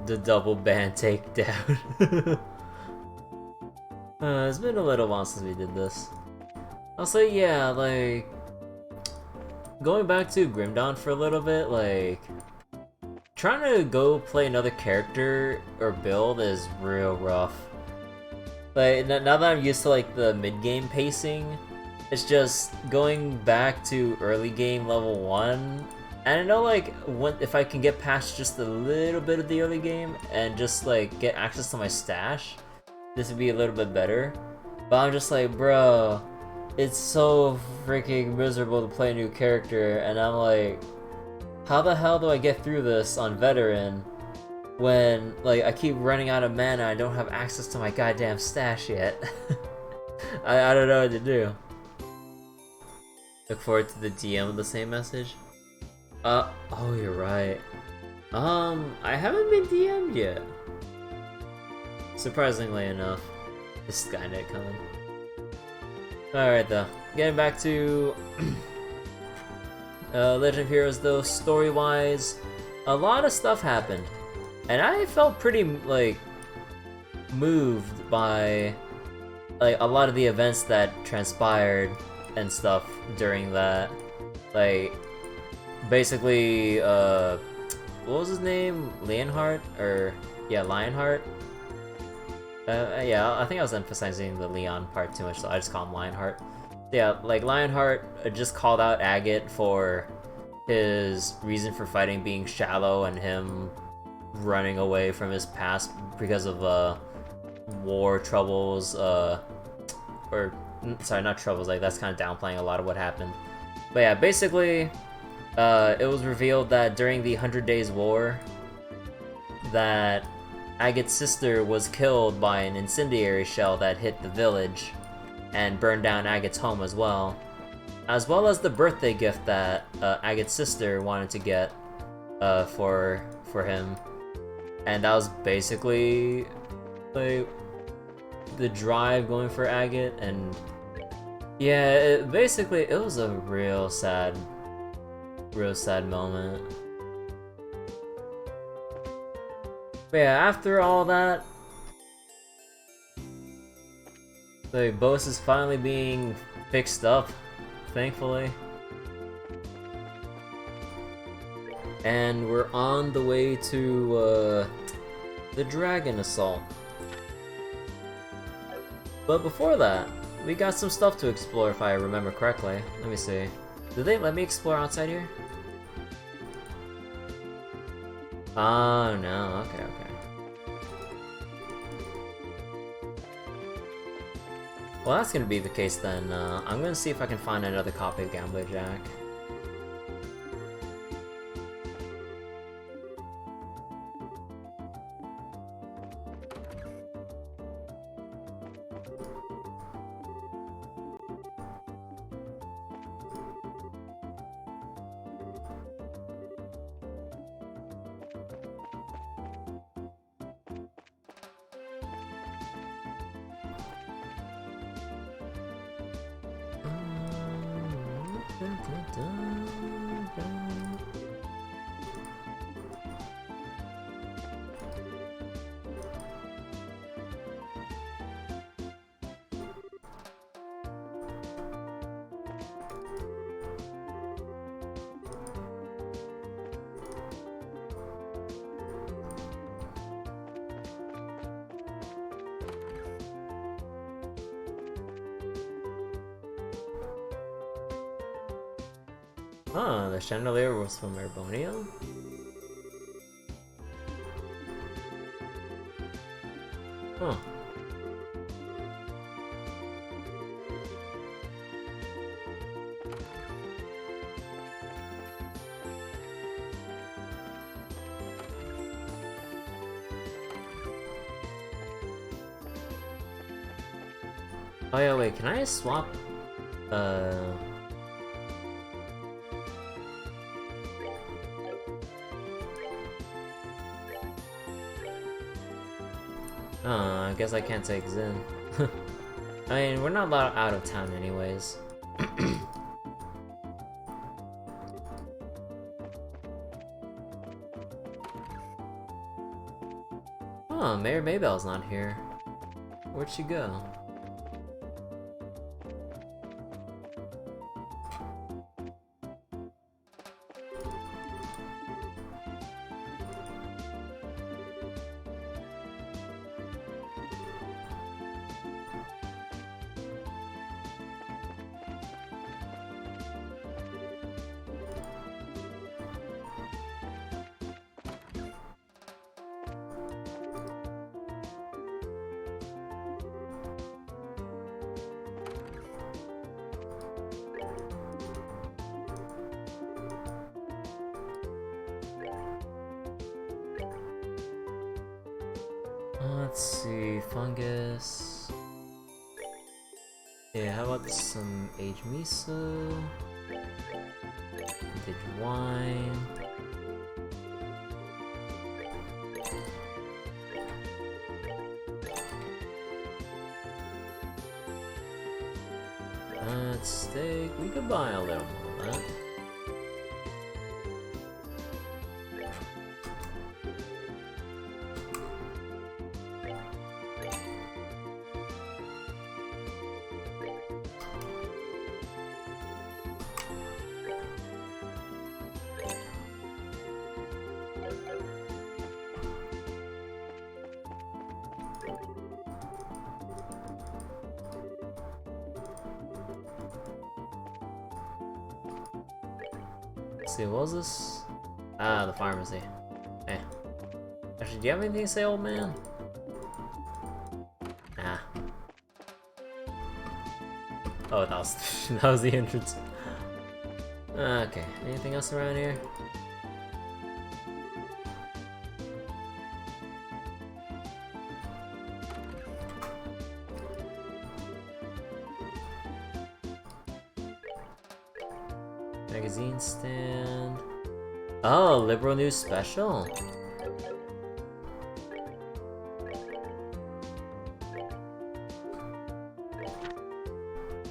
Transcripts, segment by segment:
The double band takedown. It's been a little while since we did this. Also, yeah, like... Going back to Grim Dawn for a little bit, like... Trying to go play another character or build is real rough. Like, now that I'm used to, like, the mid-game pacing, it's just going back to early game level 1. And I know, like, if I can get past just a little bit of the early game and just, like, get access to my stash, this would be a little bit better. But I'm just like, bro, it's so freaking miserable to play a new character, and I'm like, how the hell do I get through this on veteran when, like, I keep running out of mana and I don't have access to my goddamn stash yet? I don't know what to do. Look forward to the DM of the same message. Oh, you're right. I haven't been DM'd yet. Surprisingly enough. This Skynet coming. Alright though, getting back to Legend of Heroes though, story-wise, a lot of stuff happened. And I felt pretty, like, moved by, like, a lot of the events that transpired and stuff during that. Like, basically, what was his name? Leonhardt? Or, yeah, Lionheart? Yeah, I think I was emphasizing the Leon part too much, so I just call him Lionheart. Yeah, like, Lionheart just called out Agate for his reason for fighting being shallow and him running away from his past because of, war troubles, or, sorry, not troubles, like, that's kind of downplaying a lot of what happened. But yeah, basically, it was revealed that during the 100 Days War, that Agate's sister was killed by an incendiary shell that hit the village and burned down Agate's home as well as the birthday gift that Agate's sister wanted to get for him. And that was basically, like, the drive going for Agate, and yeah, basically it was a real sad moment. But yeah, after all that, the boss is finally being fixed up, thankfully. And we're on the way to the Dragon Assault. But before that, we got some stuff to explore if I remember correctly. Let me see. Did they let me explore outside here? Oh no, okay. Well, that's gonna be the case then. I'm gonna see if I can find another copy of Gambler Jack. Ah, the chandelier was from Erbonia? Huh. Oh yeah, wait, can I swap, I guess I can't take Zen. I mean, we're not allowed out of town anyways. Oh, Mayor Maybell's not here. Where'd she go? Let's see, fungus. Yeah, how about some aged miso? Vintage wine. Steak. We could buy a little more of that. Let's see, what was this? Ah, the pharmacy. Hey. Actually, do you have anything to say, old man? Nah. Oh, that was, that was the entrance. Okay, anything else around here? Magazine stand. Oh, Liberal News Special.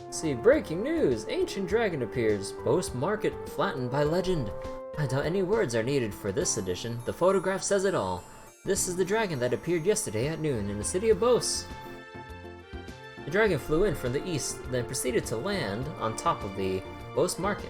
See, breaking news! Ancient dragon appears. Boast market flattened by legend. I doubt any words are needed for this edition. The photograph says it all. This is the dragon that appeared yesterday at noon in the city of Bos. The dragon flew in from the east, then proceeded to land on top of the Bos market.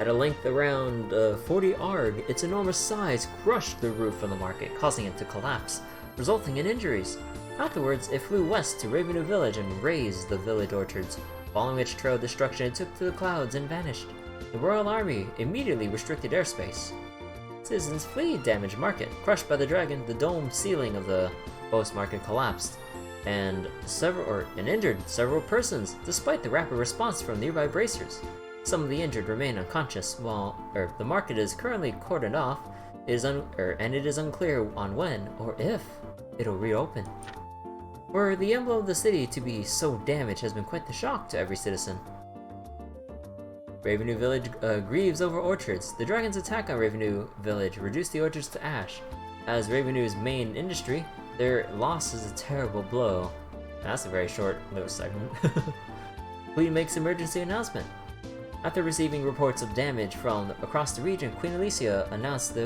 At a length around 40 arg, its enormous size crushed the roof of the market, causing it to collapse, resulting in injuries. Afterwards, it flew west to Ravenue Village and razed the village orchards. Following its trail of destruction, it took to the clouds and vanished. The Royal Army immediately restricted airspace. Citizens fled damaged market. Crushed by the dragon, the dome ceiling of the Bos market collapsed, and injured several persons, despite the rapid response from nearby bracers. Some of the injured remain unconscious, while the market is currently cordoned off, and it is unclear on when or if it'll reopen. For the emblem of the city to be so damaged has been quite the shock to every citizen. Ravenue Village grieves over orchards. The dragon's attack on Ravenue Village reduced the orchards to ash. As Ravenue's main industry, their loss is a terrible blow. That's a very short little segment. Queen makes emergency announcement. After receiving reports of damage from across the region, Queen Alicia announced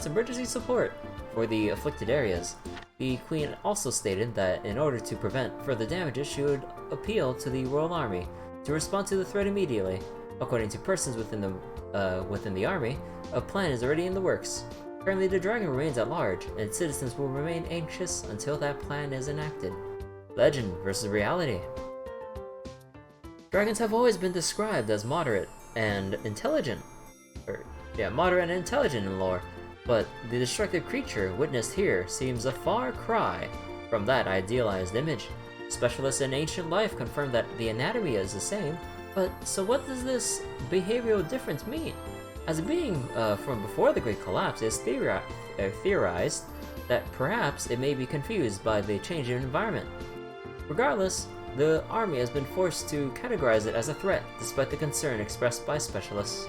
emergency support for the afflicted areas. The Queen also stated that in order to prevent further damages, she would appeal to the Royal Army to respond to the threat immediately. According to persons within the army, a plan is already in the works. Currently, the dragon remains at large, and citizens will remain anxious until that plan is enacted. Legend versus reality. Dragons have always been described as moderate and intelligent in lore, but the destructive creature witnessed here seems a far cry from that idealized image. Specialists in ancient life confirm that the anatomy is the same, but so what does this behavioral difference mean? As a being from before the Great Collapse, it is theorized that perhaps it may be confused by the change in environment. Regardless, the army has been forced to categorize it as a threat, despite the concern expressed by specialists.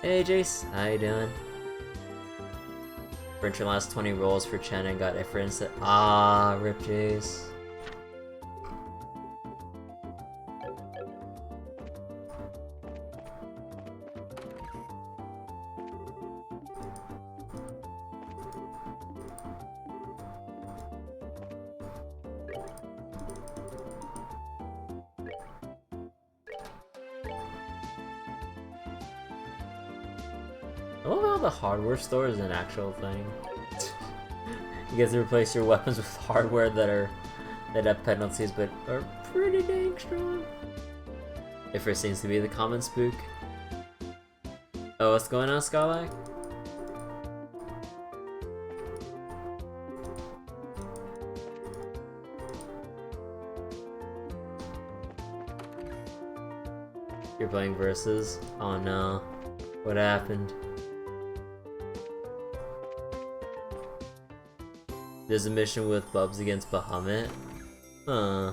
Hey Jace, how you doing? Print your last 20 rolls for Chen and got Ifrin. Ah, rip Jace. love how the hardware store is an actual thing. You get to replace your weapons with hardware that have penalties but are pretty dang strong. If it seems to be the common spook. Oh, what's going on, Skylac? You're playing Versus? Oh no. What happened? There's a mission with Bubs against Bahamut? Huh.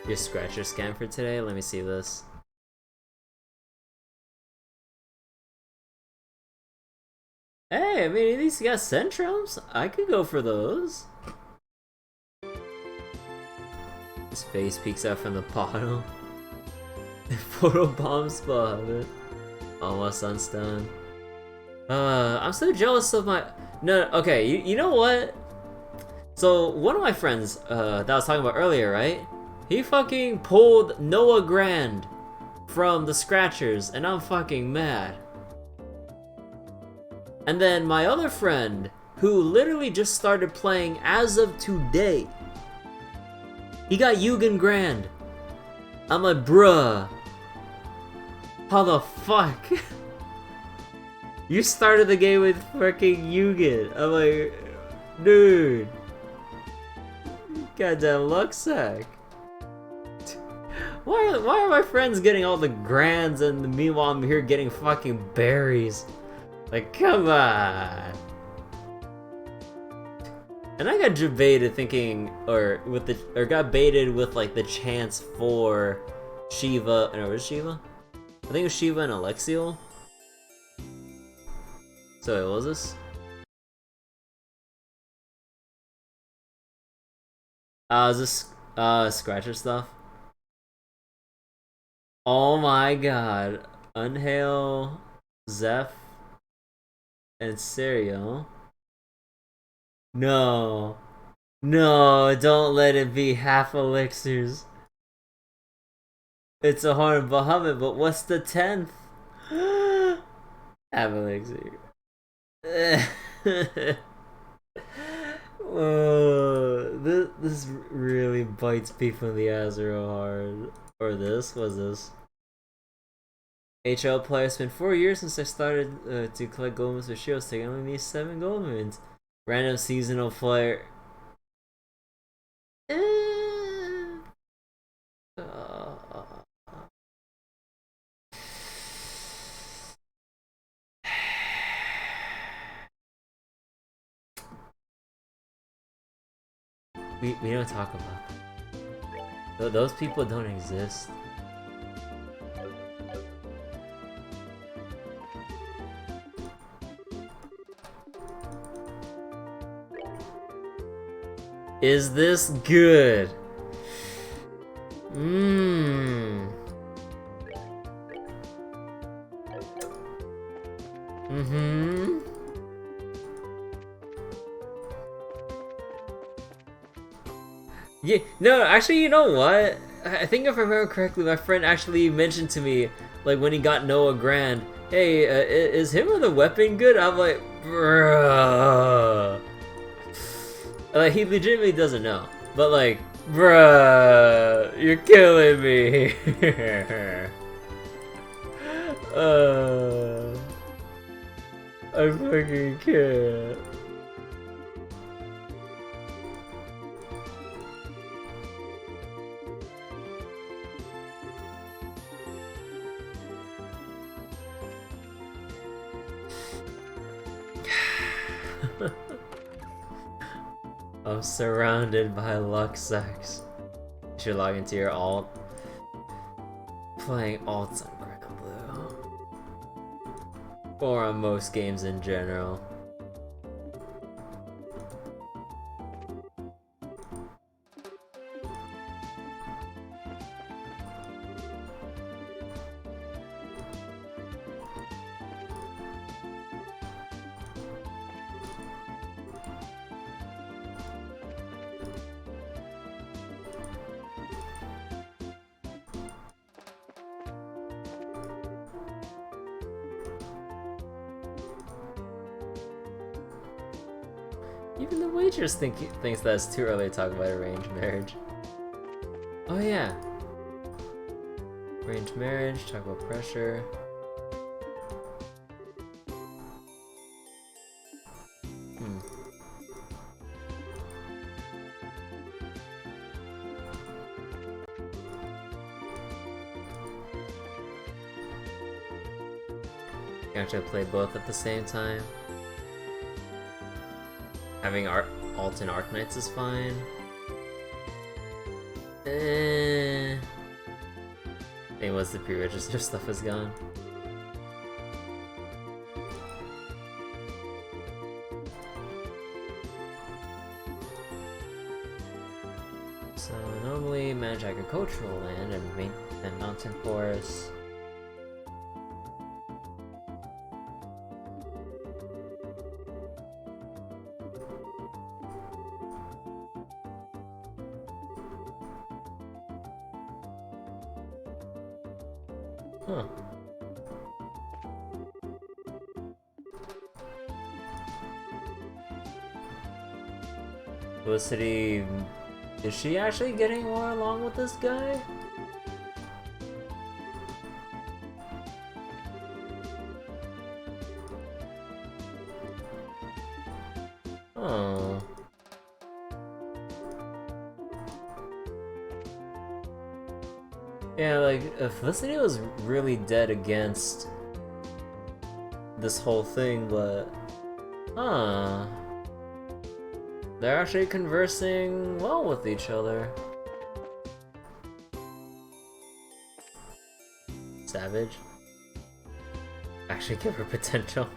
Your scratcher scan for today? Let me see this. Hey, I mean, at least you got Centrums. I could go for those. His face peeks out from the bottle. Photo bomb spot. Almost sunstone. I'm so jealous of my... No, okay, you know what? So, one of my friends that I was talking about earlier, right? He fucking pulled Noah Grand from the Scratchers, and I'm fucking mad. And then my other friend, who literally just started playing as of today, he got Yugen Grand. I'm like, bruh. How the fuck? You started the game with freaking Yugen. I'm like, dude. Goddamn luck sack. Why are my friends getting all the grands and meanwhile I'm here getting fucking berries? Like, come on. And I got baited thinking, or got baited with like the chance for Shiva. No, was it Shiva? I think it was Shiva and Alexiel. So wait, what was this? Is this Scratcher stuff? Oh my god. Unhail, Zeph, and Serial. No. No, don't let it be half elixirs. It's a horn Bahamut, but what's the 10th? Half elixir. This really bites people in the ass real hard. Or this? What's this? HL player, it's been 4 years since I started to collect gold moons for shields, taking only me 7 gold moons. Random seasonal player. We don't talk about that. Those people don't exist. Is this good? Mm-hmm. Yeah, no, actually, you know what? I think if I remember correctly, my friend actually mentioned to me, like, when he got Noah Grand, hey, is him or the weapon good? I'm like, bruh. Like, he legitimately doesn't know. But, like, bruh, you're killing me. I fucking can't. I'm surrounded by luck sacks. You should log into your alt. Playing alts on Grand Blue. Or on most games in general. Even the waitress thinks that's too early to talk about arranged marriage. Oh yeah. Arranged marriage, talk about pressure. You actually play both at the same time. Having alt and arc knights is fine. Thing was the pre-register stuff is gone. So normally manage agricultural land and mountain forests. Huh. Felicity, is she actually getting more along with this guy? Oh. Yeah, like, Felicity was really dead against this whole thing, but... Huh. They're actually conversing well with each other. Savage. Actually give her potential.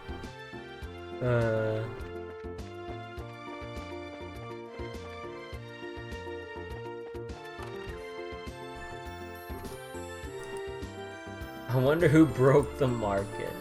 I wonder who broke the market.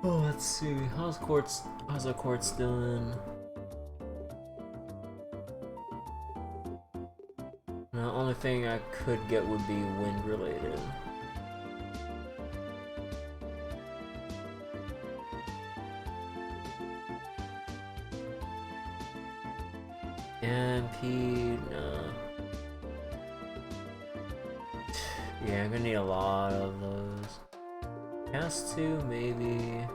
Oh, let's see. How's our courts doing? The only thing I could get would be wind related. MP, no. Yeah, I'm gonna need a lot of those. Cast 2, maybe.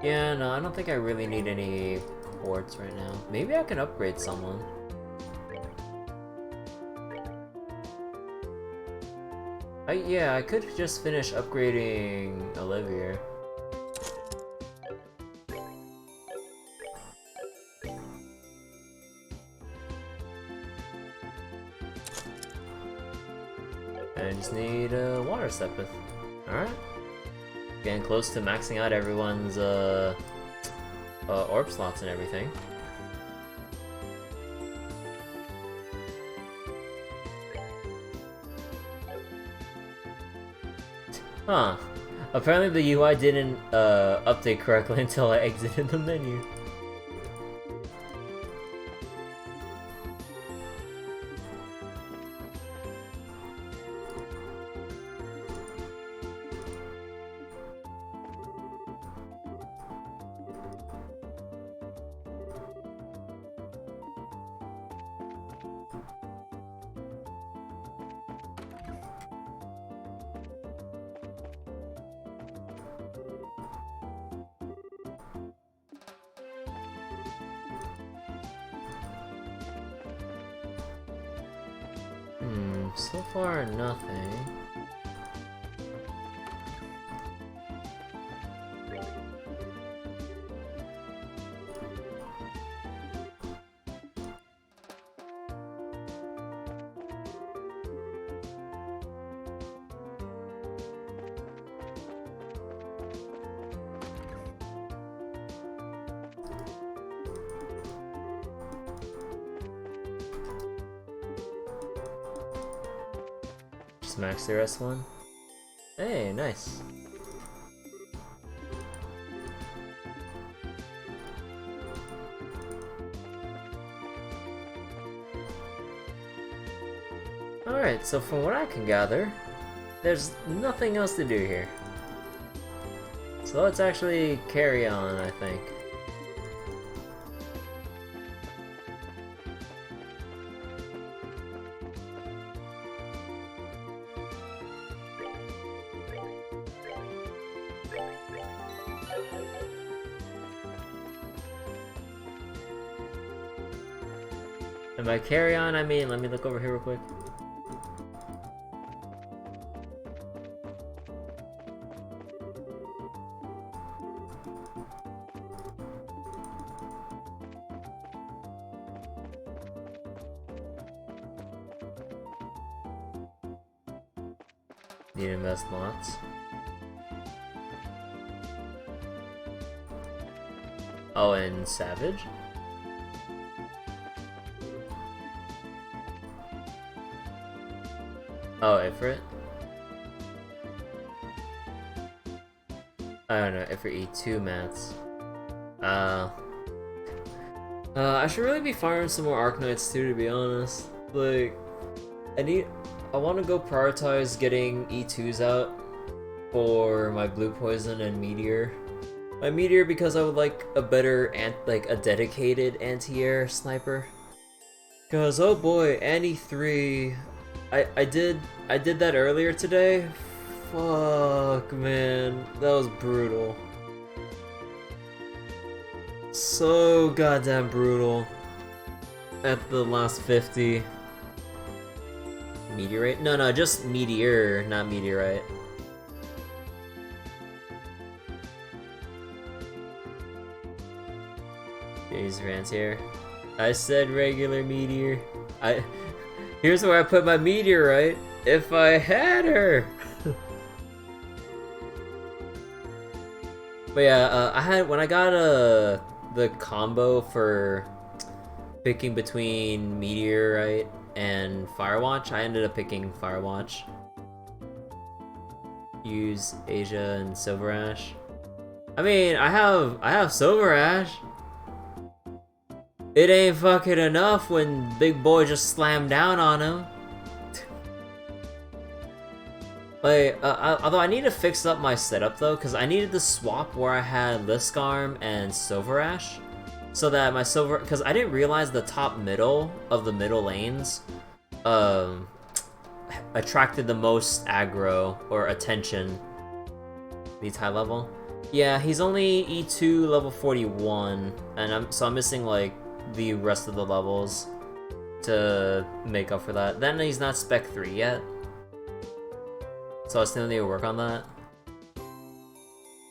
Yeah, no, I don't think I really need any quartz right now. Maybe I can upgrade someone. Yeah, I could just finish upgrading Olivia. I just need a water sepith. Alright. Getting close to maxing out everyone's orb slots and everything. Huh. Apparently the UI didn't update correctly until I exited the menu. So far, nothing. Just max the rest one. Hey, nice. Alright, so from what I can gather, there's nothing else to do here. So let's actually carry on, I think. And by carry on, I mean, let me look over here real quick. Need to invest lots. Oh, and Savage? Oh, Ifrit? I don't know, Ifrit eat 2 mats. I should really be farming some more Arknights too, to be honest. Like, I want to go prioritize getting E2s out for my Blue Poison and Meteor. My Meteor because I would like a better, a dedicated anti-air sniper. Cause oh boy, Annie-3, I did that earlier today. Fuck man, that was brutal. So goddamn brutal. At the last 50. Meteorite? No, just Meteor, not Meteorite. Here's Rant here. I said regular Meteor. Here's where I put my Meteorite. If I had her! But yeah, when I got the combo for picking between Meteorite and Firewatch, I ended up picking Firewatch. Use Asia and Silver Ash. I mean, I have Silver Ash. It ain't fucking enough when Big Boy just slammed down on him. Like, although I need to fix up my setup though, because I needed to swap where I had Liskarm and Silver Ash. So that my Silver, because I didn't realize the top middle of the middle lanes attracted the most aggro or attention. These high level. Yeah, he's only E2 level 41, and I'm missing like the rest of the levels to make up for that. Then he's not Spec 3 yet, so I still need to work on that.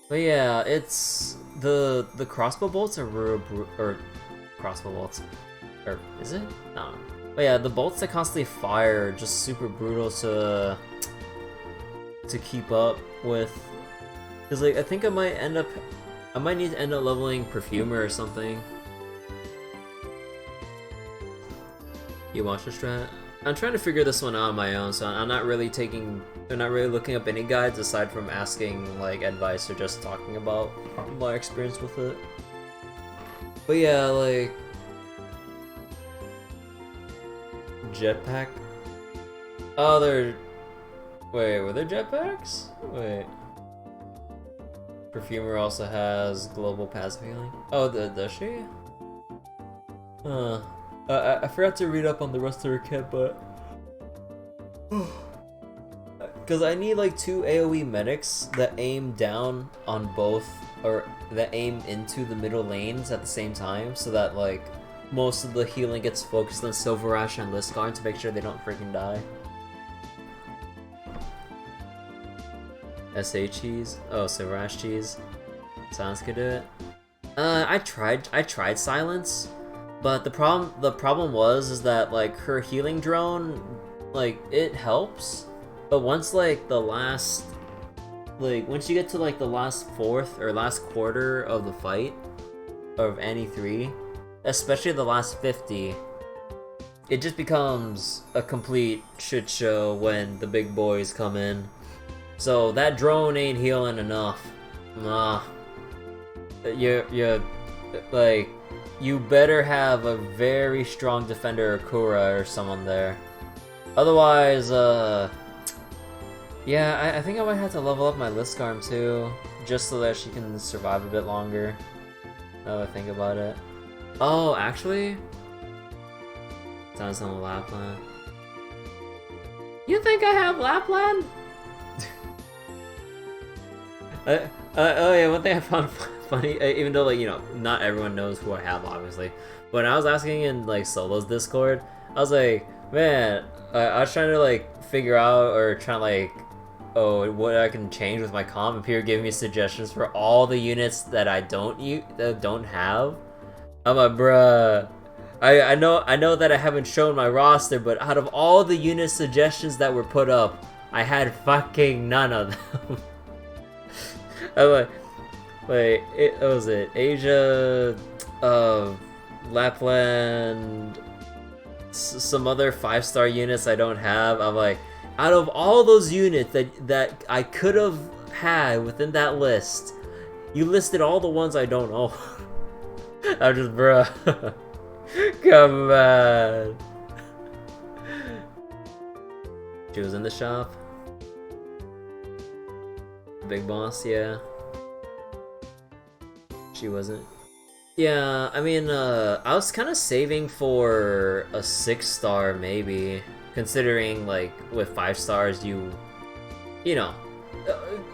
But yeah, it's the crossbow bolts are real or crossbow bolts, or is it? No. But yeah, the bolts that constantly fire are just super brutal to keep up with. Cause like I think I might need to end up leveling Perfumer or something. You watch the strat? I'm trying to figure this one out on my own, so I'm not really looking up any guides aside from asking like advice or just talking about my experience with it. But yeah, like jetpack. Oh, wait, were there jetpacks? Wait. Perfumer also has global passive healing. Oh, does she? Huh. I forgot to read up on the rest of her kit, but because I need like 2 AoE medics that aim down on both, or that aim into the middle lanes at the same time, so that like most of the healing gets focused on Silver Ash and Liskarm to make sure they don't freaking die. SA cheese? Oh, Silver Ash cheese. Silence could do it. I tried Silence. But the problem was that like her healing drone, like it helps, but once like once you get to like the last fourth or last quarter of the fight of Annie 3, especially the last 50, it just becomes a complete shit show when the big boys come in. So that drone ain't healing enough. Nah. You're like, you better have a very strong defender or Kura or someone there. Otherwise, yeah, I think I might have to level up my Liskarm too, just so that she can survive a bit longer. Now that I think about it. Oh, actually? Sounds on Lapland. You think I have Lapland? Oh yeah, one thing I found funny, even though, like, you know, not everyone knows who I have, obviously. When I was asking in, like, Solo's Discord, I was like, man, I was trying to, like, figure out, or trying to, like, oh, what I can change with my comp, and people giving me suggestions for all the units that I don't have. I'm like, bruh, I know that I haven't shown my roster, but out of all the unit suggestions that were put up, I had fucking none of them. I'm like, wait, what was it? Asia, Lapland, some other 5-star units I don't have. I'm like, out of all those units that I could have had within that list, you listed all the ones I don't know. I'm just, bruh. Come on. She was in the shop. Big boss, yeah. She wasn't. Yeah, I mean, I was kind of saving for a 6-star maybe, considering, like, with 5 stars you know,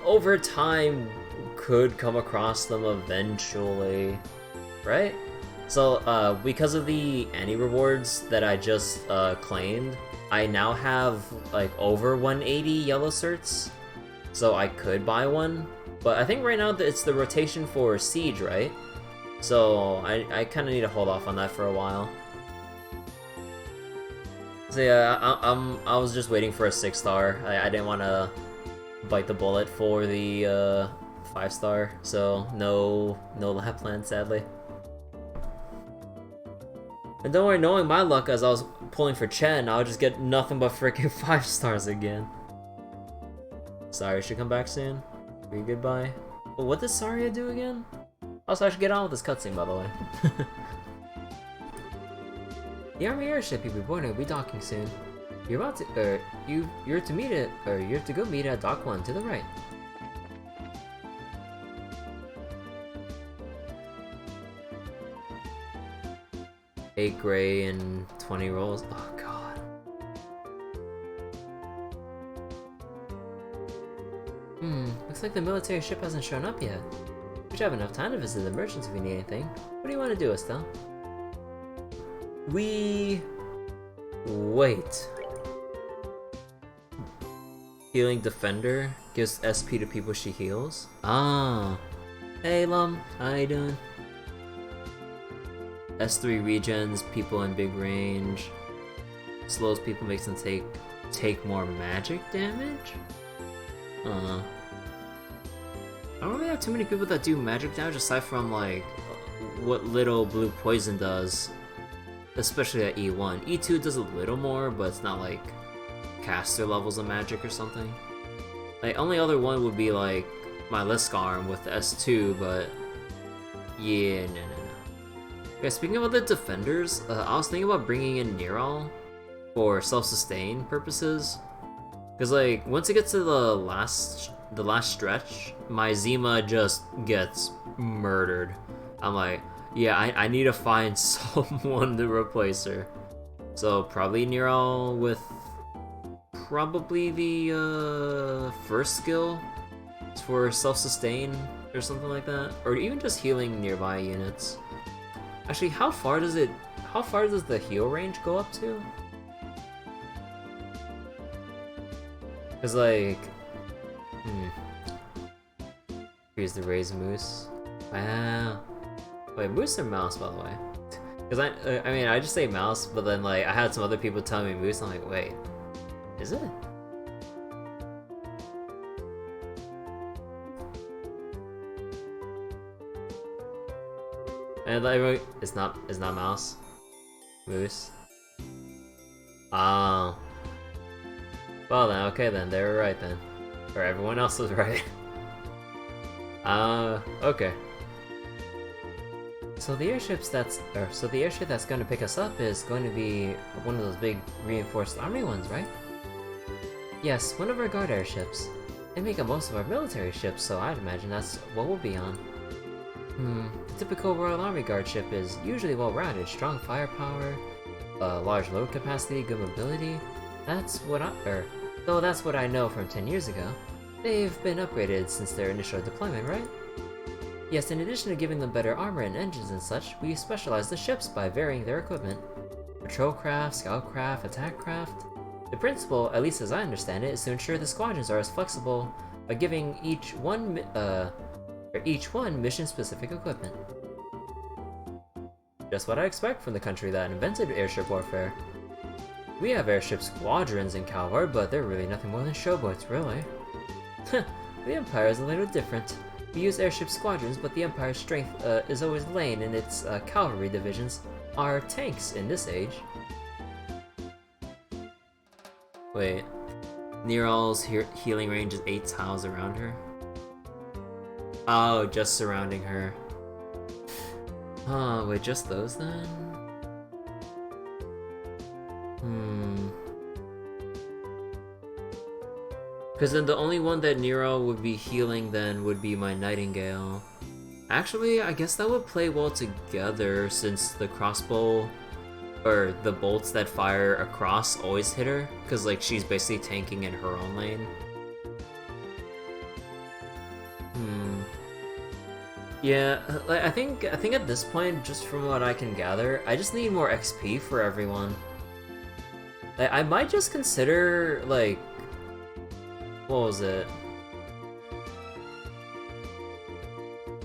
over time could come across them eventually, right? So, because of the any rewards that I just claimed, I now have, like, over 180 yellow certs, so I could buy one. But I think right now it's the rotation for Siege, right? So I kind of need to hold off on that for a while. So yeah, I was just waiting for a 6-star. I didn't want to bite the bullet for the 5-star, so no Lapland, sadly. And don't worry, knowing my luck as I was pulling for Chen, I'll just get nothing but freaking 5 stars again. Sorry, should come back soon. Be goodbye. But what does Saria do again? Also, I should get on with this cutscene, by the way. The army airship you'll be boarding will be docking soon. You're about to, you're to go meet at Dock 1 to the right. 8 gray and 20 rolls. Oh god. Looks like the military ship hasn't shown up yet. We should have enough time to visit the merchants if we need anything. What do you want to do, Estelle? Wait. Healing Defender gives SP to people she heals? Ah. Hey Lum, how you doing? S3 regens people in big range. Slows people, makes them take more magic damage? I don't really have too many people that do magic damage aside from like what little blue poison does. Especially at E1. E2 does a little more, but it's not like caster levels of magic or something. Like only other one would be like my Liskarm with S2, but yeah, no. Okay, speaking of the defenders, I was thinking about bringing in Neural for self-sustain purposes. Because like once it gets to the last stretch, my Zima just gets murdered. I'm like, yeah, I need to find someone to replace her. So probably Neural with probably the first skill for self-sustain or something like that, or even just healing nearby units. Actually, how far does the heal range go up to? Cause like, here's the raised moose. Wow. Wait, moose or mouse, by the way? Cause I mean, I just say mouse, but then like I had some other people tell me moose. I'm like, wait, is it? And like, it's not mouse, moose. Ah. Well then, okay then, they were right then. Or everyone else was right. Okay. So the airship that's going to pick us up is going to be one of those big reinforced army ones, right? Yes, one of our guard airships. They make up most of our military ships, so I'd imagine that's what we'll be on. The typical Royal Army Guard ship is usually well-rounded, strong firepower, large load capacity, good mobility. That's what I know from 10 years ago. They've been upgraded since their initial deployment, right? Yes, in addition to giving them better armor and engines and such, we specialize the ships by varying their equipment. Patrol craft, scout craft, attack craft. The principle, at least as I understand it, is to ensure the squadrons are as flexible by giving each one mission-specific equipment. Just what I expect from the country that invented airship warfare. We have airship squadrons in Calvard, but they're really nothing more than showboats, really. The Empire is a little different. We use airship squadrons, but the Empire's strength is always laying in its cavalry divisions, are tanks in this age. Wait, Neral's healing range is 8 tiles around her? Oh, just surrounding her. Huh, wait, just those then? Because then the only one that Neral would be healing then would be my Nightingale. Actually, I guess that would play well together since the crossbow, or the bolts that fire across always hit her, because like she's basically tanking in her own lane. Yeah, like I think at this point, just from what I can gather, I just need more XP for everyone. Like, I might just consider like, what was it?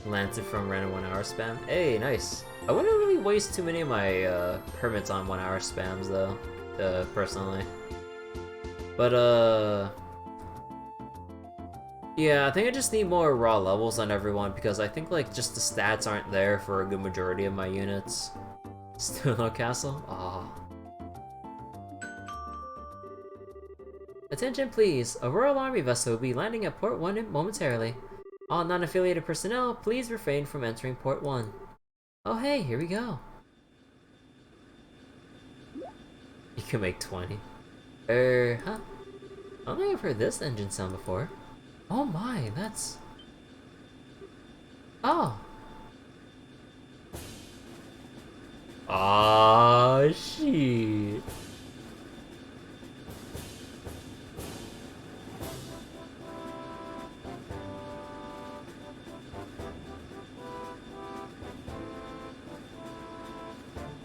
Lancet from random 1 hour spam. Hey, nice. I wouldn't really waste too many of my permits on 1 hour spams though, personally. But yeah, I think I just need more raw levels on everyone because I think like just the stats aren't there for a good majority of my units. Still no castle? Aw. Attention please, a Royal Army vessel will be landing at Port 1 momentarily. All non-affiliated personnel, please refrain from entering Port 1. Oh hey, here we go. You can make 20. Huh? I don't think I've heard this engine sound before. Oh my, that's... Oh! Aww, shit.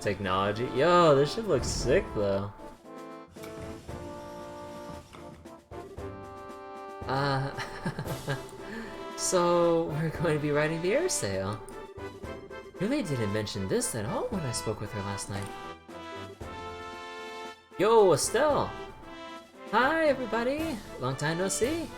Technology? Yo, this shit looks sick though. So we're going to be riding the air sail. Really didn't mention this at all when I spoke with her last night. Yo, Estelle! Hi everybody! Long time no see!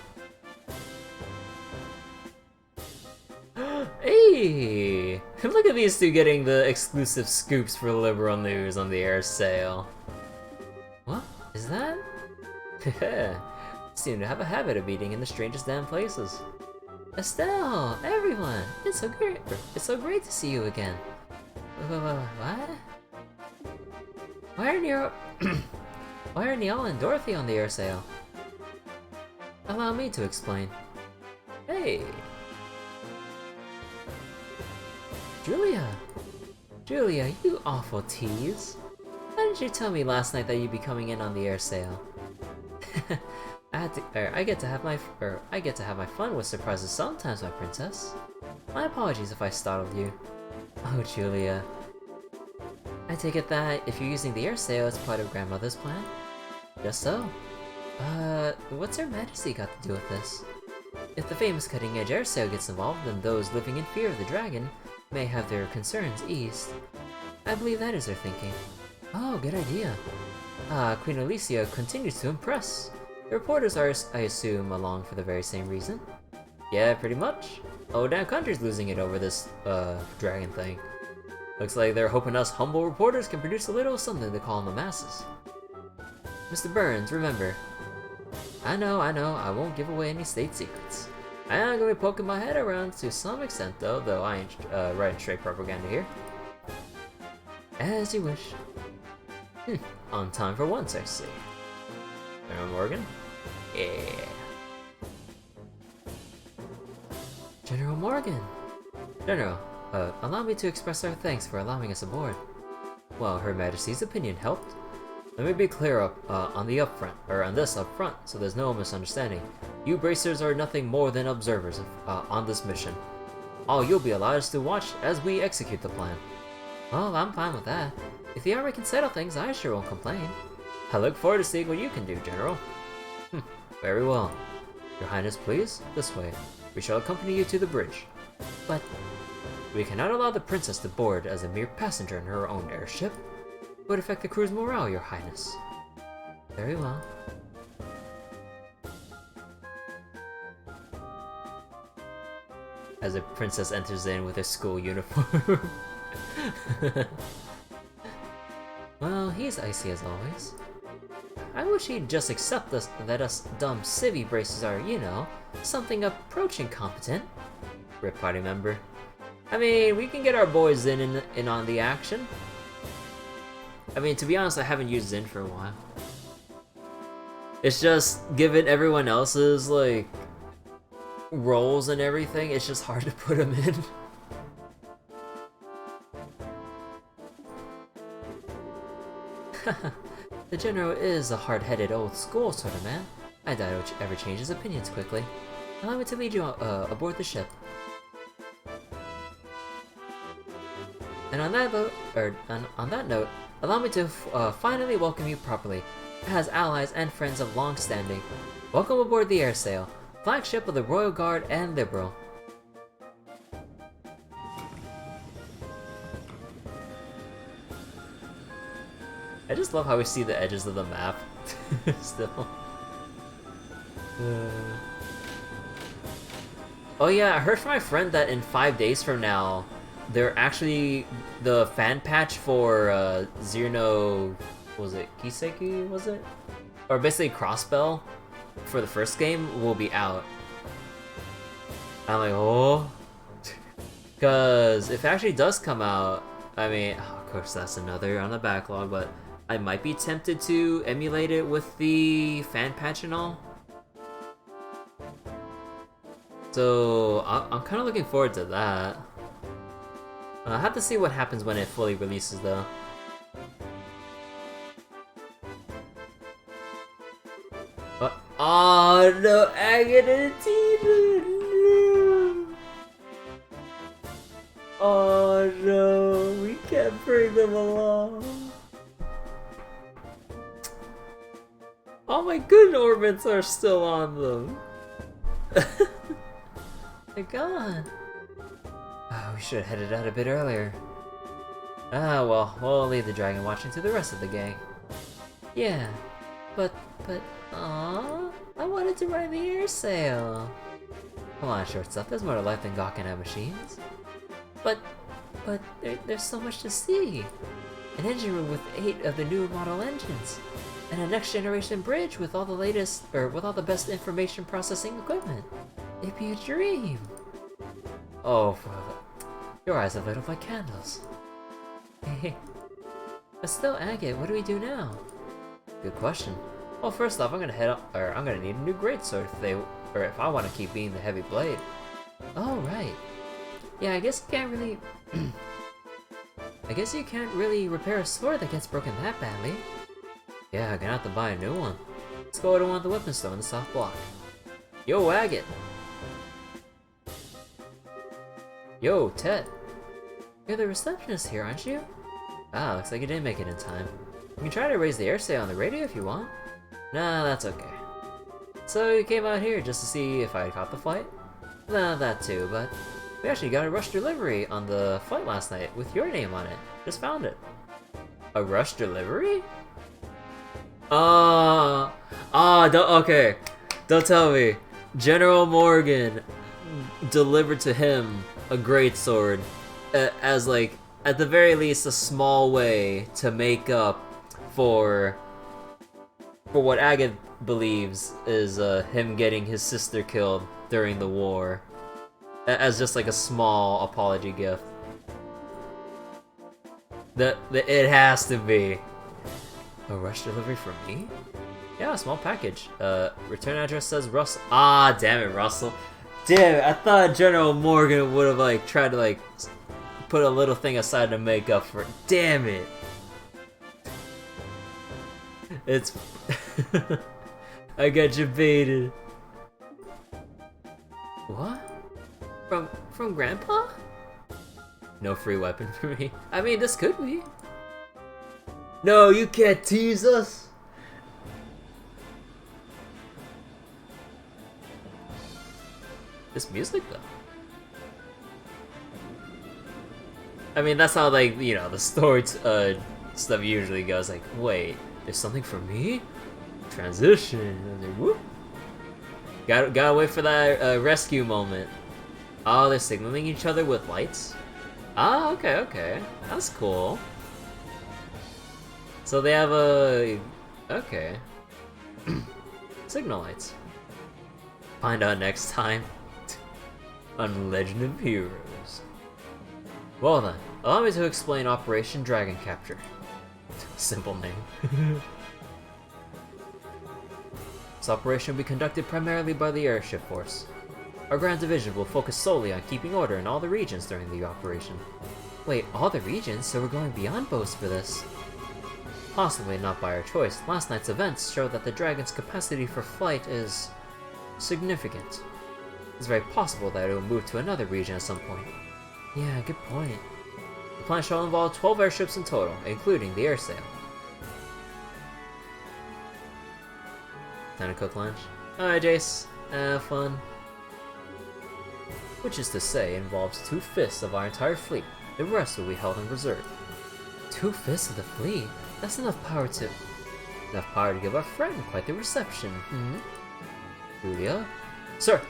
Hey! Look at these two getting the exclusive scoops for liberal news on the air sail. What? Is that? Seem to have a habit of eating in the strangest damn places. Estelle! Everyone! It's so great to see you again. What? Why are Neil and Dorothy on the air sail? Allow me to explain. Hey! Julia! Julia, you awful tease! Why didn't you tell me last night that you'd be coming in on the air sail? I get to have my fun with surprises sometimes, my princess. My apologies if I startled you. Oh, Julia. I take it that if you're using the air sail as part of grandmother's plan? Just so. What's Her Majesty got to do with this? If the famous cutting-edge air sail gets involved, then those living in fear of the dragon may have their concerns eased. I believe that is her thinking. Oh, good idea. Queen Alicia continues to impress. The reporters are, I assume, along for the very same reason. Yeah, pretty much. Oh, damn country's losing it over this, dragon thing. Looks like they're hoping us humble reporters can produce a little something to call on the masses. Mr. Burns, remember. I know, I won't give away any state secrets. I am gonna be poking my head around to some extent though I ain't writing straight propaganda here. As you wish. On time for once, I see. General Morgan? Yeah. General Morgan! General, allow me to express our thanks for allowing us aboard. Well, Her Majesty's opinion helped. Let me be clear on this up front, so there's no misunderstanding. You bracers are nothing more than observers on this mission. All you'll be allowed is to watch as we execute the plan. Well, I'm fine with that. If the army can settle things, I sure won't complain. I look forward to seeing what you can do, General. Very well. Your Highness, please, this way. We shall accompany you to the bridge. But we cannot allow the princess to board as a mere passenger in her own airship. It would affect the crew's morale, Your Highness. Very well. As a princess enters in with a school uniform. Well, he's icy as always. I wish he'd just accept us that us dumb civvy braces are, you know, something approaching competent. Rip party member. I mean, we can get our boys in on the action. I mean, to be honest, I haven't used Zin for a while. It's just, given everyone else's, like, roles and everything, it's just hard to put them in. The General is a hard-headed old school sort of man. I doubt he'll ever change his opinions quickly. Allow me to lead you aboard the ship. And on that note, allow me to finally welcome you properly, as allies and friends of long standing. Welcome aboard the Airsail, flagship of the Royal Guard and Liberal. I just love how we see the edges of the map still. Oh yeah, I heard from my friend that in 5 days from now, they're actually the fan patch for Xeno, was it Kiseki? Was it? Or basically Crossbell for the first game will be out. I'm like, oh, because if it actually does come out, I mean, of course that's another on the backlog, but I might be tempted to emulate it with the fan patch and all. So I'm kind of looking forward to that. I have to see what happens when it fully releases though. Oh no, Agate and Tina! No. Oh no, we can't bring them along. All my good orbits are still on them. They're gone. Oh, we should have headed out a bit earlier. Ah, well, we'll leave the Dragon watching to the rest of the gang. Yeah, but, aww, I wanted to ride the Airsail. Come on, shortstop, there's more to life than gawking at machines. But there's so much to see. An engine room with 8 of the new model engines, and a next generation bridge with all the latest, with all the best information processing equipment. It'd be a dream. Oh, your eyes have lit up like candles. But still, Agate, what do we do now? Good question. Well, first off, I'm gonna need a new greatsword if I want to keep being the heavy blade. Oh, right. Yeah, I guess you can't really. I guess you can't really repair a sword that gets broken that badly. Yeah, I'm gonna have to buy a new one. Let's go to one of the weapon store in the south block. Yo, Agate. Yo, Ted. You're the receptionist here, aren't you? Ah, looks like you didn't make it in time. You can try to raise the airsail on the radio if you want. Nah, that's okay. So you came out here just to see if I had caught the flight? Nah, that too, but we actually got a rush delivery on the flight last night with your name on it. Just found it. A rush delivery? Okay. Don't tell me. General Morgan delivered to him a greatsword as, like, at the very least, a small way to make up for for what Agate believes is him getting his sister killed during the war, as just like a small apology gift. It has to be a rush delivery for me. Yeah, a small package. Return address says Russell. Ah, damn it, Russell. Damn it, I thought General Morgan would have like tried to like put a little thing aside to make up for it. Damn it. It's I got you baited. What? From Grandpa? No free weapon for me. I mean, this could be. No, you can't tease us. This music though. I mean, that's how like, you know, the story stuff usually goes. Like, wait, there's something for me? Transition. Like, whoop. Gotta wait for that rescue moment. Oh, they're signaling each other with lights? Ah, okay. That's cool. So they have a... okay. Signal lights. Find out next time on Legend of Heroes. Well then, allow me to explain Operation Dragon Capture. Simple name. This operation will be conducted primarily by the airship force. Our Grand Division will focus solely on keeping order in all the regions during the operation. Wait, all the regions? So we're going beyond boats for this? Possibly not by our choice. Last night's events show that the Dragon's capacity for flight is significant. It's very possible that it will move to another region at some point. Yeah, good point. The plan shall involve 12 airships in total, including the air sail. Time to cook lunch? Alright, Jace. Have fun. Which is to say, involves 2/5 of our entire fleet. The rest will be held in reserve. 2/5 of the fleet? That's enough power to give our friend quite the reception. Julia? Sir!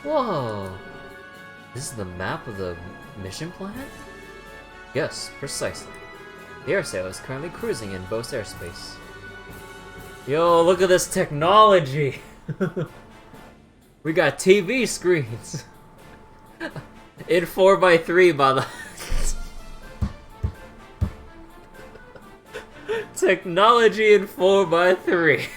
Whoa! This is the map of the mission planet? Yes, precisely. The airsail is currently cruising in Bose airspace. Yo, look at this technology! We got TV screens! In 4x3, by the technology in 4x3.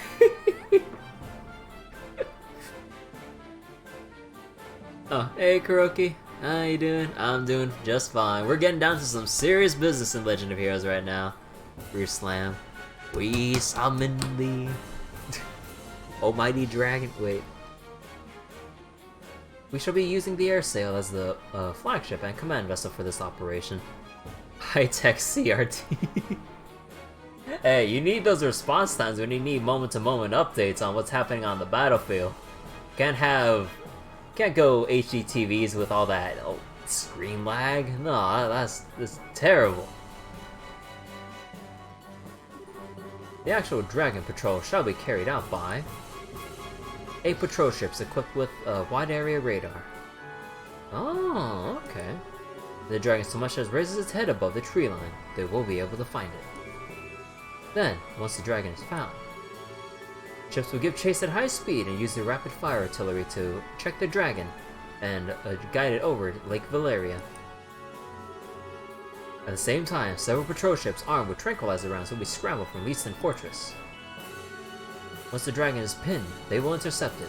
Oh, hey Kuroki. How you doing? I'm doing just fine. We're getting down to some serious business in Legend of Heroes right now. Bruce Slam. We summon the almighty dragon. Wait. We shall be using the airsail as the flagship and command vessel for this operation. High-tech CRT. Hey, you need those response times when you need moment-to-moment updates on what's happening on the battlefield. Can't go HDTVs with all that screen lag. No, that's terrible. The actual Dragon Patrol shall be carried out by 8 patrol ships equipped with a wide area radar. Oh, okay. The dragon so much as raises its head above the tree line, they will be able to find it. Then, once the dragon is found, ships will give chase at high speed and use their rapid fire artillery to check the dragon and guide it over Lake Valeria. At the same time, several patrol ships armed with tranquilizer rounds will be scrambled from Leaston Fortress. Once the dragon is pinned, they will intercept it.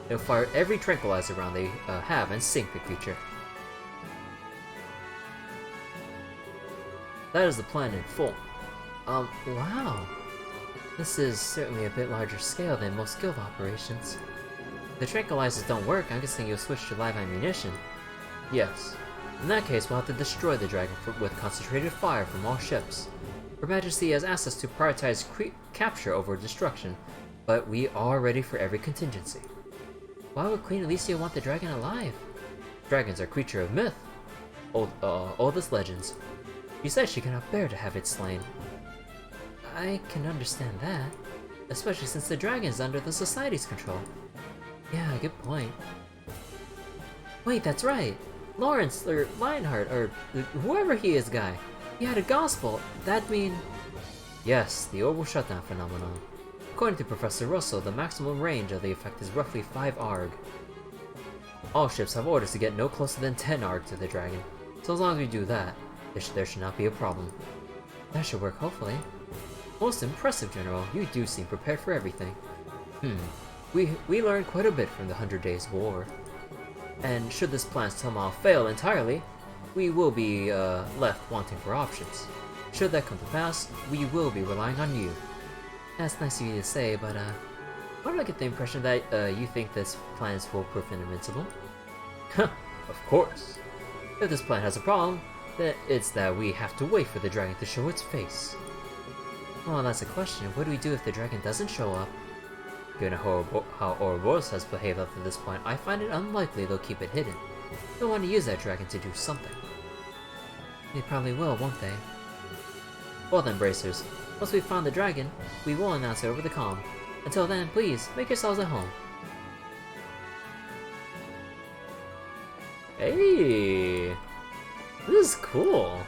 They will fire every tranquilizer round they have and sink the creature. That is the plan in full. Wow. This is certainly a bit larger scale than most guild operations. If the tranquilizers don't work, I'm guessing you'll switch to live ammunition. Yes. In that case, we'll have to destroy the dragon with concentrated fire from all ships. Her Majesty has asked us to prioritize capture over destruction, but we are ready for every contingency. Why would Queen Alicia want the dragon alive? Dragons are a creature of myth. Oldest legends. She says she cannot bear to have it slain. I can understand that, especially since the dragon is under the Society's control. Yeah, good point. Wait, that's right! Lawrence, or Lionheart, or whoever he is guy. He had a gospel. That mean... Yes, the orbital shutdown phenomenon. According to Professor Russell, the maximum range of the effect is roughly 5 ARG. All ships have orders to get no closer than 10 ARG to the Dragon, so as long as we do that, there should not be a problem. That should work, hopefully. Most impressive, General. You do seem prepared for everything. We learned quite a bit from the 100 Days War. And should this plan somehow fail entirely, we will be left wanting for options. Should that come to pass, we will be relying on you. That's nice of you to say, but why do I get the impression that you think this plan is foolproof and invincible? Of course. If this plan has a problem, then it's that we have to wait for the dragon to show its face. Well, that's a question. What do we do if the dragon doesn't show up? Given how Ouroboros has behaved up to this point, I find it unlikely they'll keep it hidden. They'll want to use that dragon to do something. They probably will, won't they? Well then, Bracers. Once we've found the dragon, we will announce it over the comm. Until then, please, make yourselves at home. Hey! This is cool!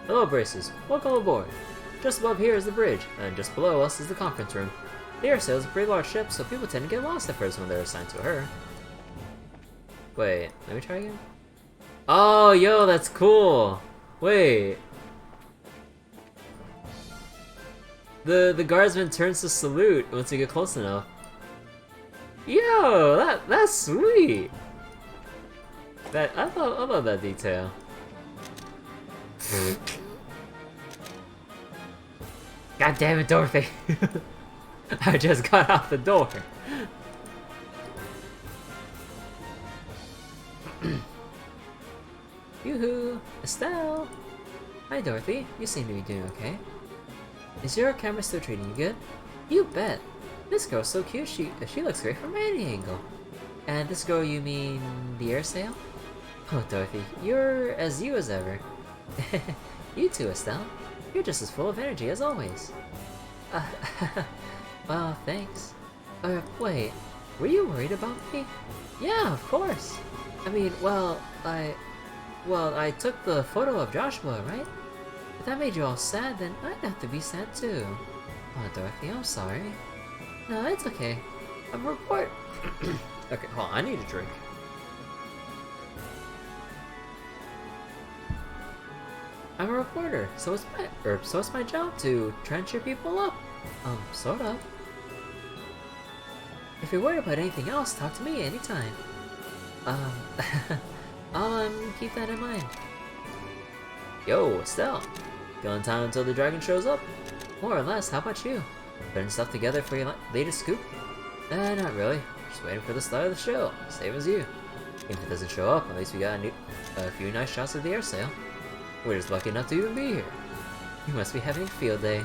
Hello, Bracers. Welcome aboard. Just above here is the bridge, and just below us is the conference room. The air sail is a pretty large ship, so people tend to get lost at first when they're assigned to her. Wait, let me try again. Oh, yo, that's cool! Wait. The guardsman turns to salute once you get close enough. Yo, that's sweet. I love that detail. God damn it, Dorothy! I just got out the door. Yoo-hoo! Estelle! Hi, Dorothy. You seem to be doing okay. Is your camera still treating you good? You bet! This girl's so cute, she looks great from any angle. And this girl, you mean the air sail? Oh, Dorothy, you're as you as ever. You too, Estelle. You're just as full of energy as always. Well, thanks. Wait, were you worried about me? Yeah, of course. I mean, well, I took the photo of Joshua, right? If that made you all sad, then I'd have to be sad too. Oh, Dorothy, I'm sorry. No, it's okay. I'm a reporter. Okay, hold on, I need a drink. I'm a reporter, so it's my job to try and cheer people up. Sort of. If you're worried about anything else, talk to me anytime. I'll keep that in mind. Yo, Estelle. Killing time until the dragon shows up? More or less, how about you? Putting stuff together for your latest scoop? Not really. Just waiting for the start of the show. Same as you. If it doesn't show up, at least we got a few nice shots of the air sail. We're just lucky enough to even be here. You must be having a field day.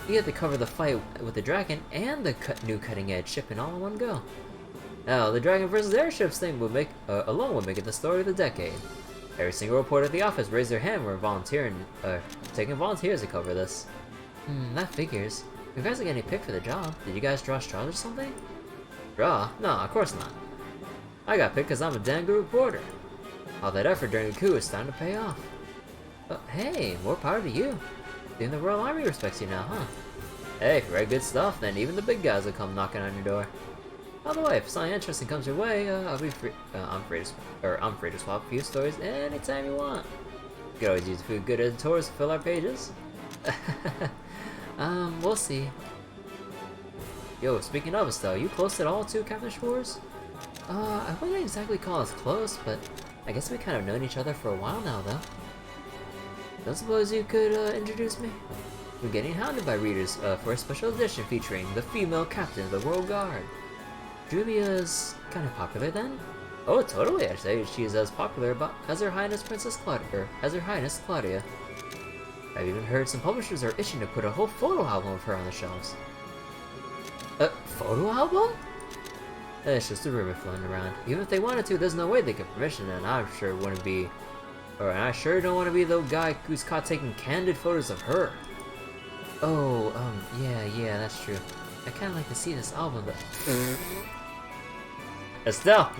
You get to cover the fight with the dragon and the new cutting-edge ship in all in one go. Now, the dragon versus airships thing alone would make it the story of the decade. Every single reporter at the office raised their hand when taking volunteers to cover this. That figures. You guys are getting picked for the job. Did you guys draw straws or something? Draw? No, of course not. I got picked because I'm a damn good reporter. All that effort during the coup is starting to pay off. But hey, more power to you. Even the Royal Army respects you now, huh? Hey, if you write good stuff, then even the big guys will come knocking on your door. By the way, if something interesting comes your way, I'm free to swap a few stories anytime you want. You could always use a few good editors to fill our pages. We'll see. Yo, speaking of Estelle, you close at all to Captain Schwartz? I wouldn't exactly call us close, but I guess we kind of known each other for a while now, though. Don't suppose you could introduce me? We're getting hounded by readers for a special edition featuring the female captain of the Royal Guard. Julia's kind of popular then? Oh, totally. I'd say she's as popular as Her Highness Princess Claudia, as Her Highness Claudia. I've even heard some publishers are itching to put a whole photo album of her on the shelves. A photo album? It's just a rumor floating around. Even if they wanted to, there's no way they get permission, and I sure don't want to be the guy who's caught taking candid photos of her. Oh, yeah, that's true. I kind of like to see this album, but... Estelle!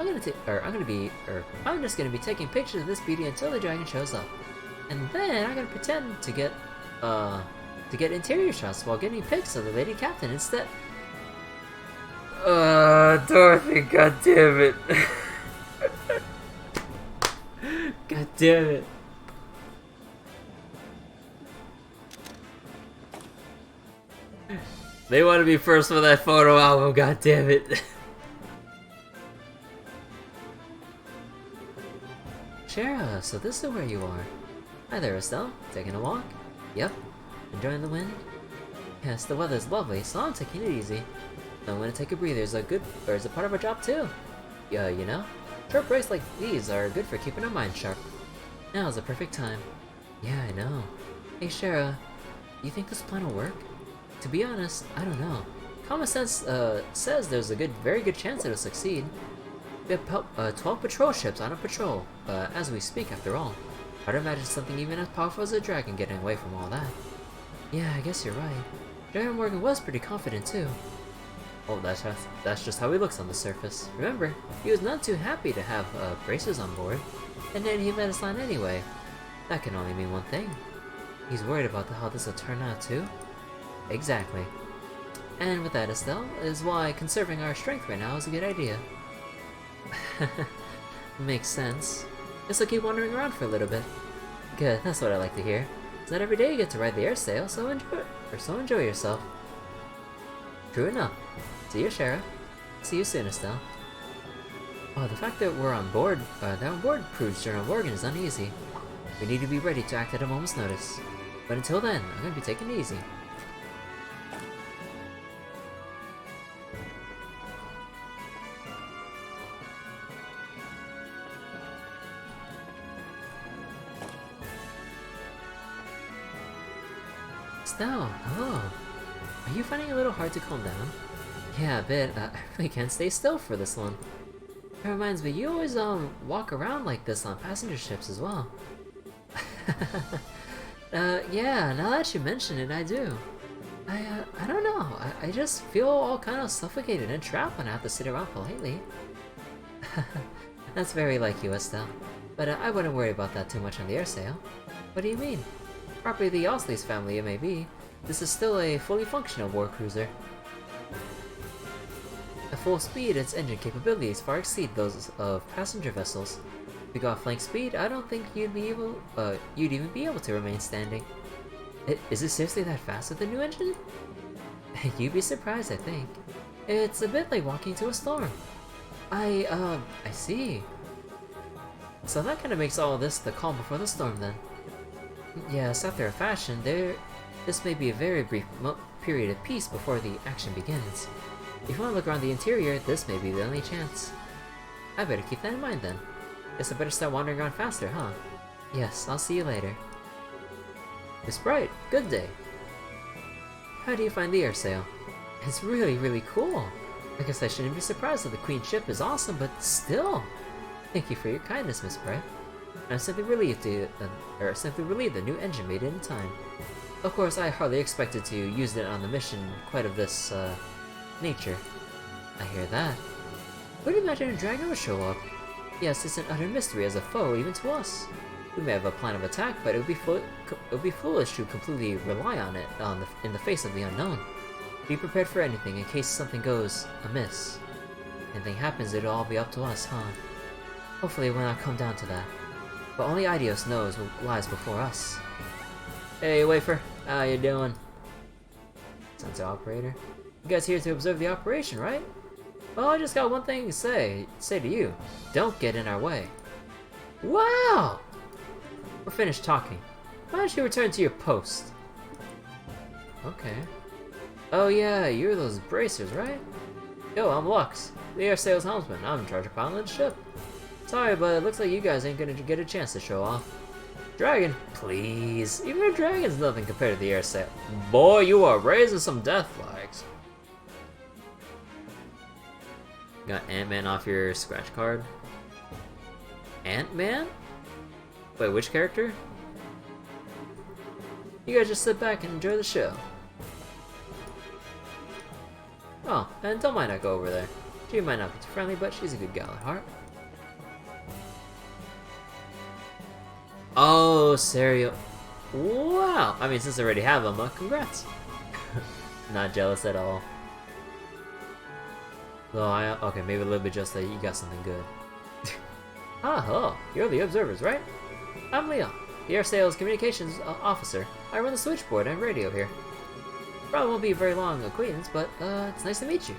I'm just gonna be taking pictures of this beauty until the dragon shows up. And then I'm gonna pretend to get interior shots while getting pics of the lady captain instead. Dorothy, god damn it. God damn it. They want to be first for that photo album, god damn it. Shara, so this is where you are. Hi there, Estelle. Taking a walk? Yep. Enjoying the wind? Yes, the weather's lovely, so I'm taking it easy. I'm gonna take a breather is a part of our job too. Yeah, you know? Short breaks like these are good for keeping our mind sharp. Now's the perfect time. Yeah, I know. Hey Shara, you think this plan will work? To be honest, I don't know. Common sense says there's a very good chance it'll succeed. We have 12 patrol ships on a patrol, as we speak after all. I'd imagine something even as powerful as a dragon getting away from all that. Yeah, I guess you're right. Dragon Morgan was pretty confident too. Oh, that's just how he looks on the surface. Remember, he was not too happy to have bracers on board, and then he let us on anyway. That can only mean one thing. He's worried about how this will turn out too. Exactly. And with that, Estelle, is why conserving our strength right now is a good idea. Makes sense. Guess I'll keep wandering around for a little bit. Good, that's what I like to hear. It's not every day you get to ride the air sail, so enjoy yourself. True enough. See you, Shara. See you soon, Estelle. Oh, the fact that we're on board, proves General Morgan is uneasy. We need to be ready to act at a moment's notice. But until then, I'm gonna be taking it easy. Estelle, hello. Are you finding it a little hard to calm down? Yeah, a bit. I really can't stay still for this one. That reminds me, you always walk around like this on passenger ships as well. Yeah, now that you mention it, I do. I don't know. I just feel all kind of suffocated and trapped when I have to sit around politely. That's very like you, Estelle. But I wouldn't worry about that too much on the air sail. What do you mean? Properly the Osley's family it may be, this is still a fully functional war cruiser. At full speed, its engine capabilities far exceed those of passenger vessels. If you got flank speed, I don't think you'd even be able to remain standing. Is it seriously that fast with the new engine? You'd be surprised, I think. It's a bit like walking to a storm. I see. So that kind of makes all of this the calm before the storm then. Yes, after a fashion, this may be a very brief period of peace before the action begins. If you want to look around the interior, this may be the only chance. I better keep that in mind then. Guess I better start wandering around faster, huh? Yes, I'll see you later. Miss Bright, good day. How do you find the air sail? It's really, really cool. I guess I shouldn't be surprised that the Queen's ship is awesome, but still. Thank you for your kindness, Miss Bright. I'm simply relieved the new engine made it in time. Of course, I hardly expected to use it on the mission quite of this, nature. I hear that. Who'd imagine a dragon would show up? Yes, it's an utter mystery as a foe even to us. We may have a plan of attack, but it would be foolish to completely rely on it in the face of the unknown. Be prepared for anything in case something goes amiss. Anything happens, it'll all be up to us, huh? Hopefully it will not come down to that. But only Idios knows what lies before us. Hey, Wafer, how you doing? Sensor operator. You guys here to observe the operation, right? Well, I just got one thing to say to you. Don't get in our way. Wow! We're finished talking. Why don't you return to your post? Okay. Oh yeah, you're those bracers, right? Yo, I'm Lux, the air sales helmsman. I'm in charge of piloting the ship. Sorry, but it looks like you guys ain't gonna get a chance to show off. Dragon, please. Even a dragon's nothing compared to the air sail. Boy, you are raising some death flags. Got Ant-Man off your scratch card. Ant-Man? Wait, which character? You guys just sit back and enjoy the show. Oh, and don't mind I go over there. She might not be too friendly, but she's a good gal at heart. Oh, cereal. Wow! I mean, since I already have them, congrats. Not jealous at all. Though okay, maybe a little bit just that you got something good. Ah, hello. You're the observers, right? I'm Leon, the Air Sales Communications Officer. I run the switchboard and radio here. Probably won't be a very long acquaintance, but it's nice to meet you.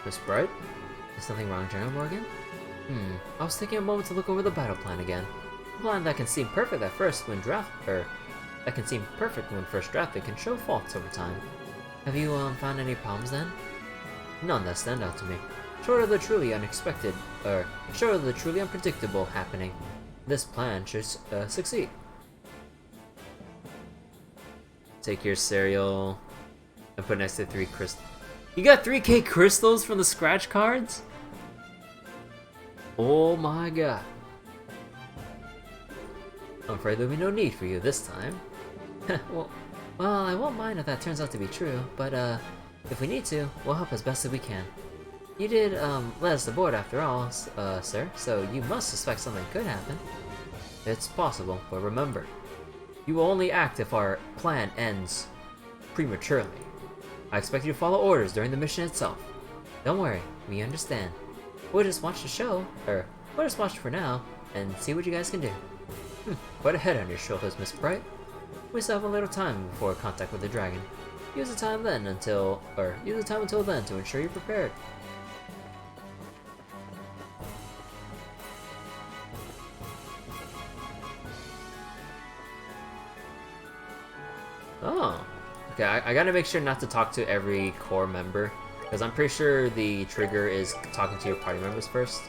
Miss Bright? Is something wrong, General Morgan? I was taking a moment to look over the battle plan again. A plan that can seem perfect at first when that can seem perfect when first drafted can show faults over time. Have you found any problems then? None that stand out to me. Short of the truly unexpected, short of the truly unpredictable happening, this plan should succeed. Take your cereal and put next to 3 crystals. You got 3k crystals from the scratch cards? Oh my god. I'm afraid there'll be no need for you this time. well, I won't mind if that turns out to be true, but if we need to, we'll help as best as we can. You did let us aboard after all, sir, so you must suspect something could happen. It's possible, but remember, you will only act if our plan ends prematurely. I expect you to follow orders during the mission itself. Don't worry, we understand. We'll just watch the show, or we'll just watch it for now, and see what you guys can do. Put a head on your shoulders, Miss Bright. We still have a little time before contact with the dragon. Use the time until then to ensure you're prepared. Oh. Okay, I gotta make sure not to talk to every core member, because I'm pretty sure the trigger is talking to your party members first.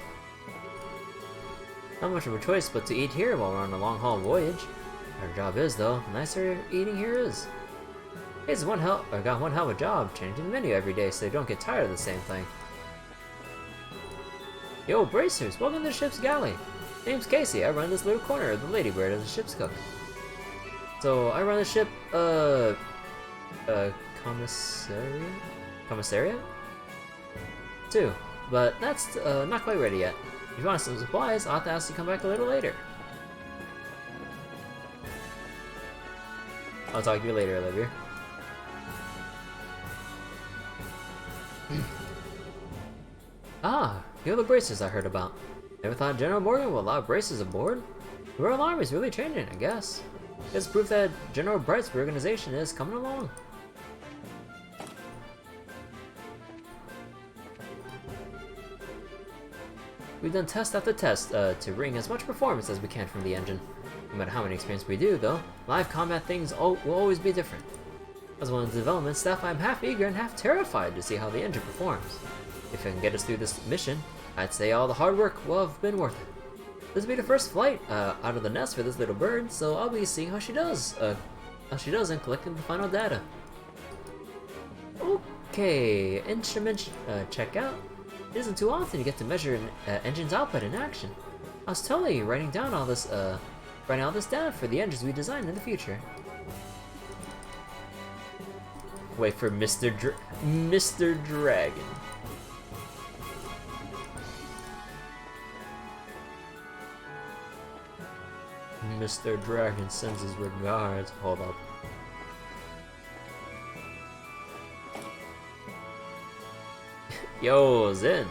Not much of a choice but to eat here while we're on a long haul voyage. Our job is, though, the nicer eating here is. It's got one hell of a job changing the menu every day so they don't get tired of the same thing. Yo, Bracers, welcome to the ship's galley. Name's Casey, I run this little corner of the Ladybird as a ship's cook. So, I run the ship, commissariat? 2, but that's not quite ready yet. If you want some supplies, I'll have to ask you to come back a little later. I'll talk to you later, Olivia. Ah, you're the Bracers I heard about. Never thought General Morgan would allow Bracers aboard? The Royal Army's really changing, I guess. It's proof that General Bright's reorganization is coming along. We've done test after test to wring as much performance as we can from the engine. No matter how many experience we do, though, live combat things will always be different. As one of the development staff, I'm half eager and half terrified to see how the engine performs. If it can get us through this mission, I'd say all the hard work will have been worth it. This will be the first flight out of the nest for this little bird, so I'll be seeing how she does and collecting the final data. Okay, instrument checkout. It isn't too often you get to measure an engine's output in action. I was totally writing all this down for the engines we design in the future. Wait for Mr. Dragon. Mr. Dragon sends his regards. Hold up. Yo, Zen.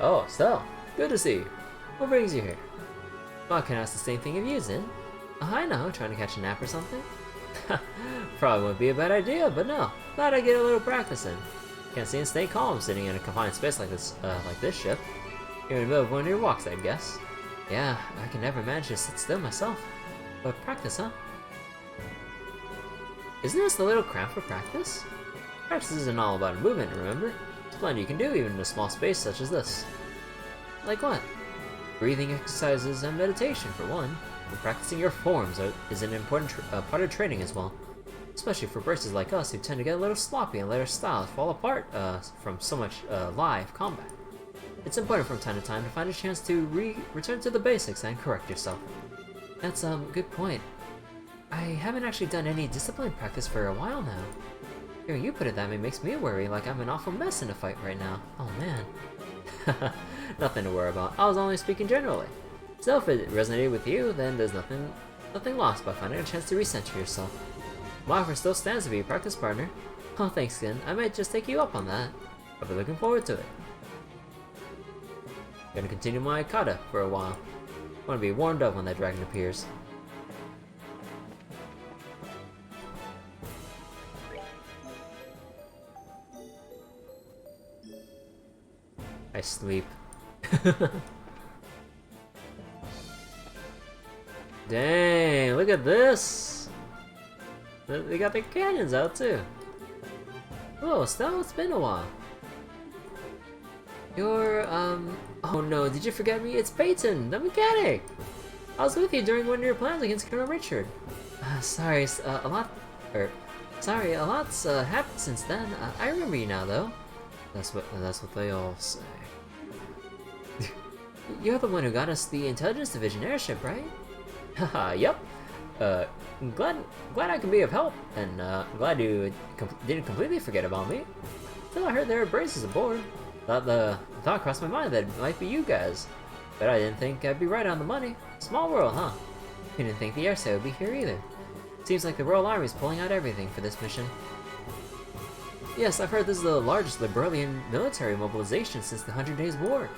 Oh, so good to see you. What brings you here? Well, I can ask the same thing of you, Zen. I know, trying to catch a nap or something? Probably wouldn't be a bad idea, but no. Glad I get a little practice in. Can't seem to stay calm sitting in a confined space like this ship. You're in the middle of one of your walks, I guess. Yeah, I can never manage to sit still myself. But practice, huh? Isn't this a little cramped for practice? Practice isn't all about movement, remember? There's plenty you can do even in a small space such as this. Like what? Breathing exercises and meditation, for one. And practicing your forms is an important part of training as well. especially for bracers like us who tend to get a little sloppy and let our styles fall apart from so much live combat. It's important from time to find a chance to return to the basics and correct yourself. That's a good point. I haven't actually done any discipline practice for a while now. Hearing you put it that way makes me worry like I'm an awful mess in a fight right now. Oh man. Nothing to worry about. I was only speaking generally. So if it resonated with you, then there's nothing lost by finding a chance to recenter yourself. My offer still stands to be a practice partner. Oh, thanks, Skin. I might just take you up on that. I'll be looking forward to it. Gonna continue my kata for a while. Want to be warmed up when that dragon appears. I sleep. Dang, look at this! They got their cannons out too. Oh, Stella, it's been a while. You're, oh no, did you forget me? It's Peyton, the mechanic! I was with you during one of your plans against Colonel Richard. Sorry, a lot's happened since then. I remember you now, though. That's what they all say. You're the one who got us the Intelligence Division airship, right? Haha, yep. Glad I can be of help, and glad you didn't completely forget about me. Till I heard there were braces aboard. Thought crossed my mind that it might be you guys, but I didn't think I'd be right on the money. Small world, huh? Didn't think the airset would be here either. Seems like the Royal Army's pulling out everything for this mission. Yes, I've heard this is the largest Liberalian military mobilization since the 100 Days War,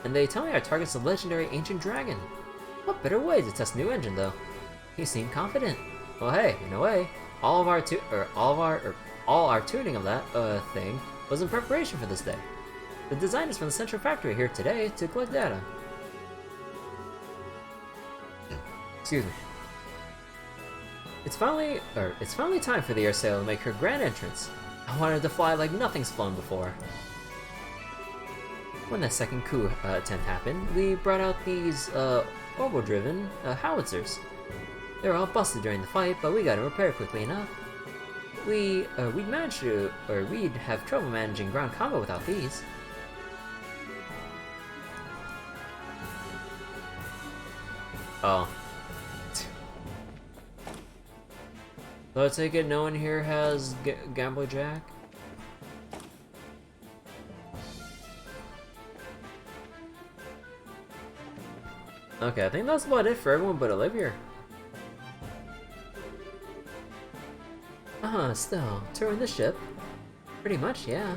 and they tell me our target's the legendary Ancient Dragon. What better way to test a new engine, though? You seem confident. Well, hey, in a way, all our tuning of that thing was in preparation for this day. The designers from the Central Factory are here today to collect data. Excuse me. It's finally time for the air sail to make her grand entrance. I wanted to fly like nothing's flown before. When that second coup attempt happened, we brought out these orbital-driven howitzers. They were all busted during the fight, but we got them repaired quickly enough. We'd have trouble managing ground combat without these. Oh. So I take it no one here has Gambler Jack? Okay, I think that's about it for everyone but Olivia. Still, touring the ship? Pretty much, yeah.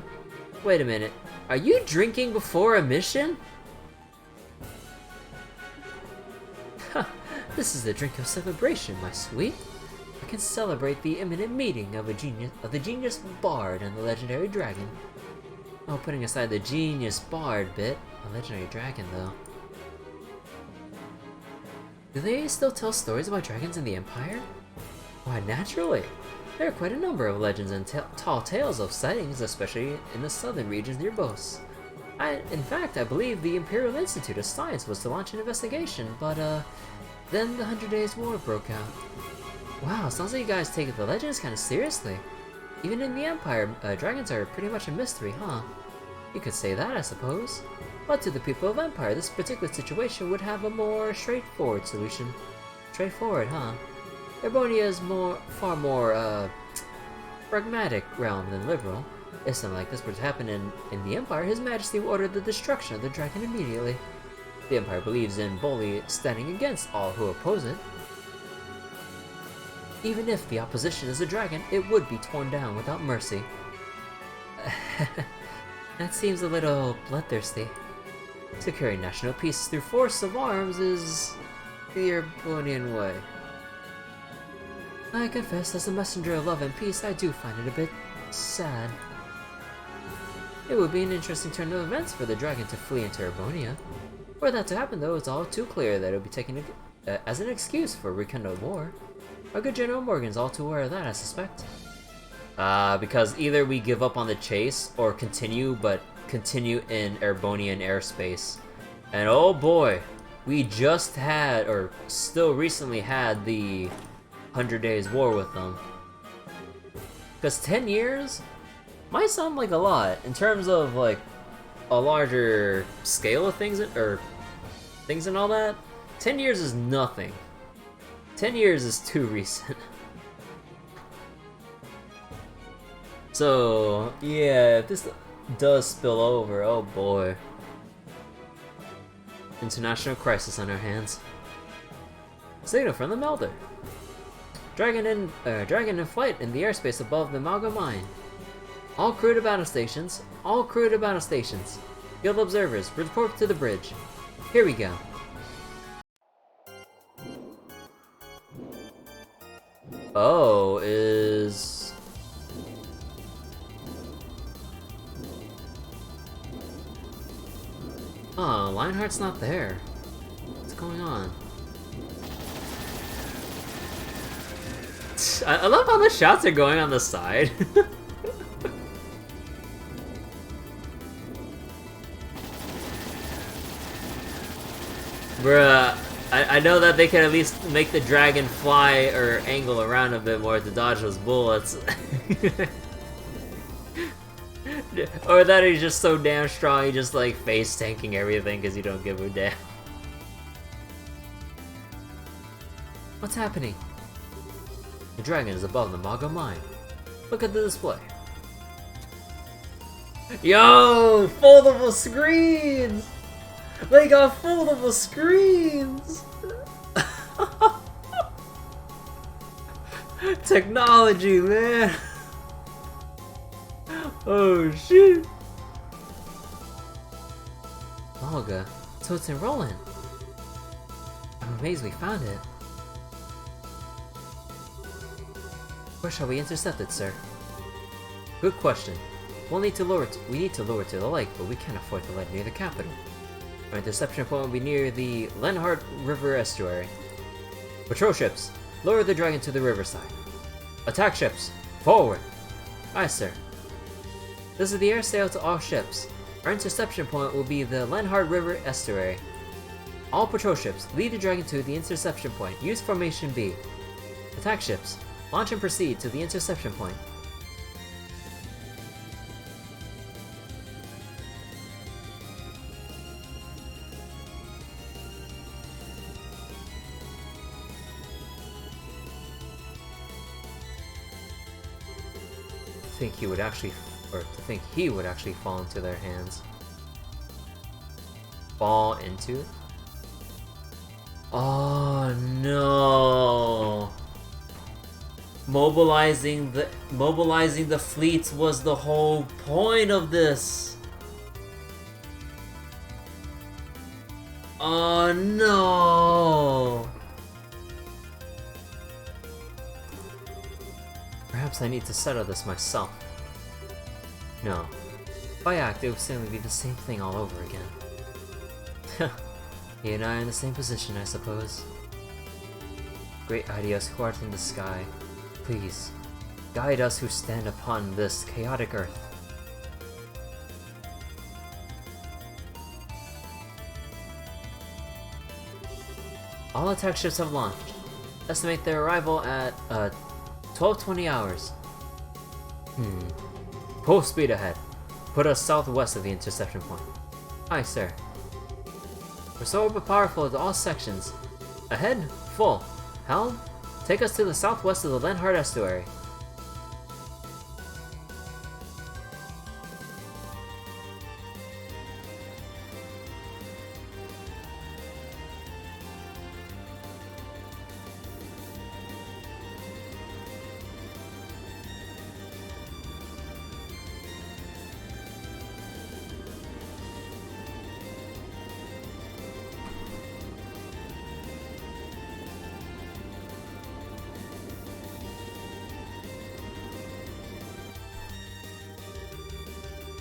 Wait a minute, are you drinking before a mission? This is the drink of celebration, my sweet. I can celebrate the imminent meeting of the genius bard and the legendary dragon. Oh, putting aside the genius bard bit, a legendary dragon though. Do they still tell stories about dragons in the Empire? Why, naturally. There are quite a number of legends and tall tales of sightings, especially in the southern regions near Bos. In fact, I believe the Imperial Institute of Science was to launch an investigation, but then the 100 Days War broke out. Wow, sounds like you guys take the legends kind of seriously. Even in the Empire, dragons are pretty much a mystery, huh? You could say that, I suppose. But to the people of Empire, this particular situation would have a more straightforward solution. Straightforward, huh? Erbonia is far more pragmatic realm than liberal. If something like this were to happen in the Empire, His Majesty will order the destruction of the dragon immediately. The Empire believes in boldly standing against all who oppose it. Even if the opposition is a dragon, it would be torn down without mercy. That seems a little bloodthirsty. Securing national peace through force of arms is the Erbonian way. I confess, as a messenger of love and peace, I do find it a bit sad. It would be an interesting turn of events for the dragon to flee into Erbonia. For that to happen, though, it's all too clear that it would be taken as an excuse for a rekindled war. Our good General Morgan's all too aware of that, I suspect. Because either we give up on the chase, or continue in Erbonian airspace. And oh boy, we just had, or still recently had, the 100 Days War with them. Because 10 years might sound like a lot in terms of like a larger scale of things or things and all that. 10 years is nothing. 10 years is too recent. So, yeah, if this does spill over, oh boy. International crisis on our hands. Signal from the Melder. Dragon in flight in the airspace above the Malga mine. All crew to battle stations. All crew to battle stations. Guild observers, report to the bridge. Here we go. Oh, is... Oh, Lionheart's not there. What's going on? I love how the shots are going on the side. Bruh, I know that they can at least make the dragon fly or angle around a bit more to dodge those bullets. Or that he's just so damn strong, he just like face tanking everything because you don't give a damn. What's happening? The dragon is above the Maga mine. Look at the display. Yo! Foldable screens! They got foldable screens! Technology, man! Oh shit! Malga, so it's in Roland. I'm amazed we found it. Where shall we intercept it, sir? Good question. We need to lure it to the lake, but we can't afford to let it near the capital. Our interception point will be near the Lenhart River estuary. Patrol ships, lower the dragon to the riverside. Attack ships, forward! Aye, sir. This is the air sail to all ships. Our interception point will be the Lenhart River estuary. All patrol ships, lead the dragon to the interception point. Use formation B. Attack ships, launch and proceed to the interception point. To think he would actually fall into their hands. Fall into it? Oh no! Mobilizing the fleets was the whole point of this. Oh no! Perhaps I need to settle this myself. No. If I act, it would simply be the same thing all over again. He and I are in the same position, I suppose. Great ideas who art in the sky, please, guide us who stand upon this chaotic earth. All attack ships have launched. Estimate their arrival at 12-20 hours. Full speed ahead. Put us southwest of the interception point. Aye, sir. Restore but powerful to all sections. Ahead, full. Helm, take us to the southwest of the Lenhart estuary.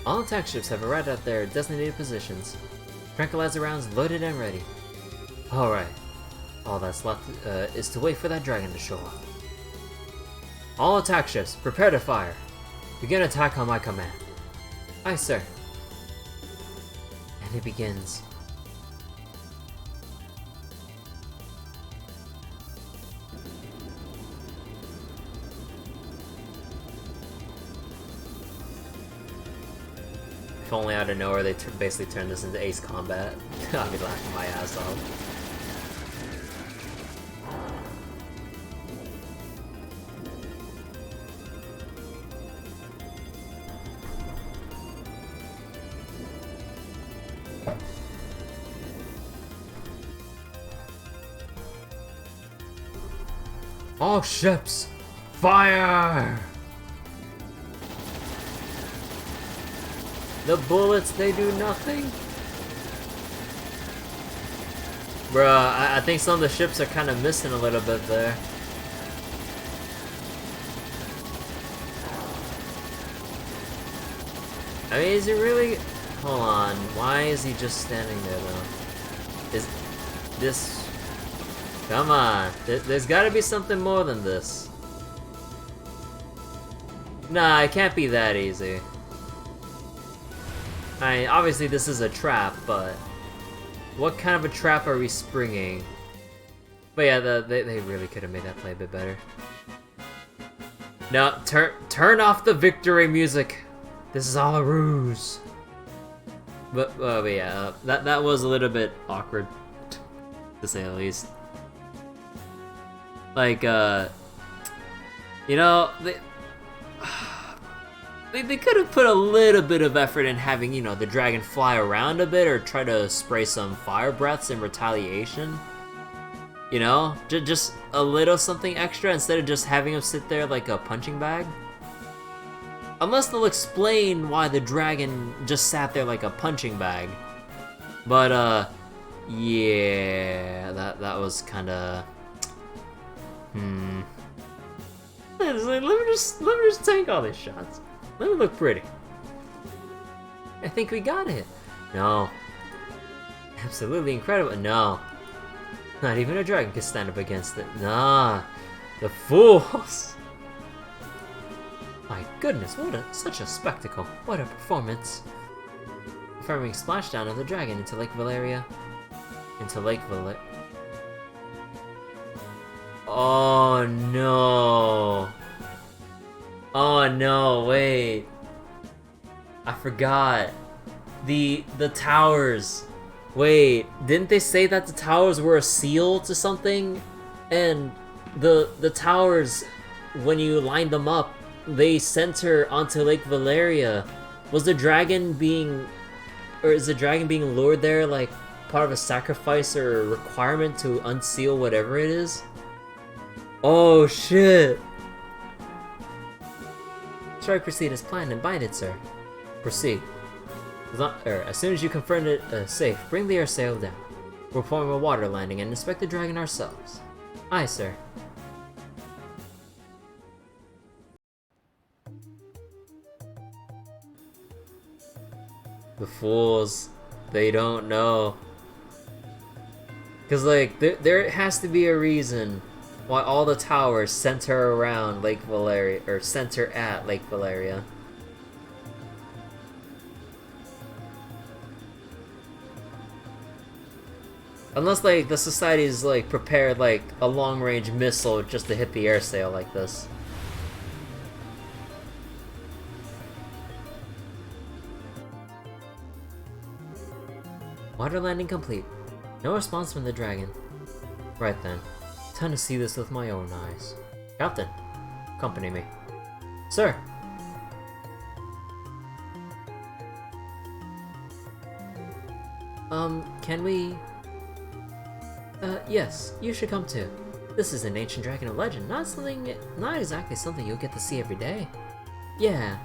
All attack ships have arrived at their designated positions. Tranquilizer rounds loaded and ready. Alright. All that's left is to wait for that dragon to show up. All attack ships, prepare to fire. Begin attack on my command. Aye, sir. And it begins. If only out of nowhere they basically turned this into Ace Combat. I'd be laughing my ass off. All ships, fire! The bullets, they do nothing. Bruh, I think some of the ships are kind of missing a little bit there. I mean, is he really... Hold on, why is he just standing there though? Is this... Come on, there's gotta be something more than this. Nah, it can't be that easy. I mean, obviously this is a trap, but what kind of a trap are we springing? But yeah, they really could have made that play a bit better. No, turn off the victory music. This is all a ruse. But yeah, that was a little bit awkward, to say the least. Like, you know, they could have put a little bit of effort in having, you know, the dragon fly around a bit or try to spray some fire breaths in retaliation. You know? Just a little something extra instead of just having him sit there like a punching bag. Unless they'll explain why the dragon just sat there like a punching bag. But, yeah, that was kinda... Let me just tank all these shots. Let me look pretty. I think we got it. No. Absolutely incredible. No. Not even a dragon could stand up against it. Nah. The fools. My goodness, such a spectacle. What a performance. Performing splashdown of the dragon into Lake Valeria. Oh no. Oh no, wait. I forgot. The towers. Wait, didn't they say that the towers were a seal to something? And the towers, when you line them up, they center onto Lake Valeria. Was the dragon being... Or is the dragon being lured there like part of a sacrifice or a requirement to unseal whatever it is? Oh shit! Shall I proceed as planned and bind it, sir? Proceed. As soon as you confirm it safe, bring the air sail down. We'll perform a water landing and inspect the dragon ourselves. Aye, sir. The fools. They don't know. Cause like, there has to be a reason why all the towers center around Lake Valeria, or center at Lake Valeria. Unless like the society's like prepared like a long-range missile just to hit the air sail like this. Water landing complete. No response from the dragon. Right then. Time to see this with my own eyes. Captain, accompany me. Sir! Can we... yes, you should come too. This is an ancient dragon of legend, not exactly something you'll get to see every day. Yeah.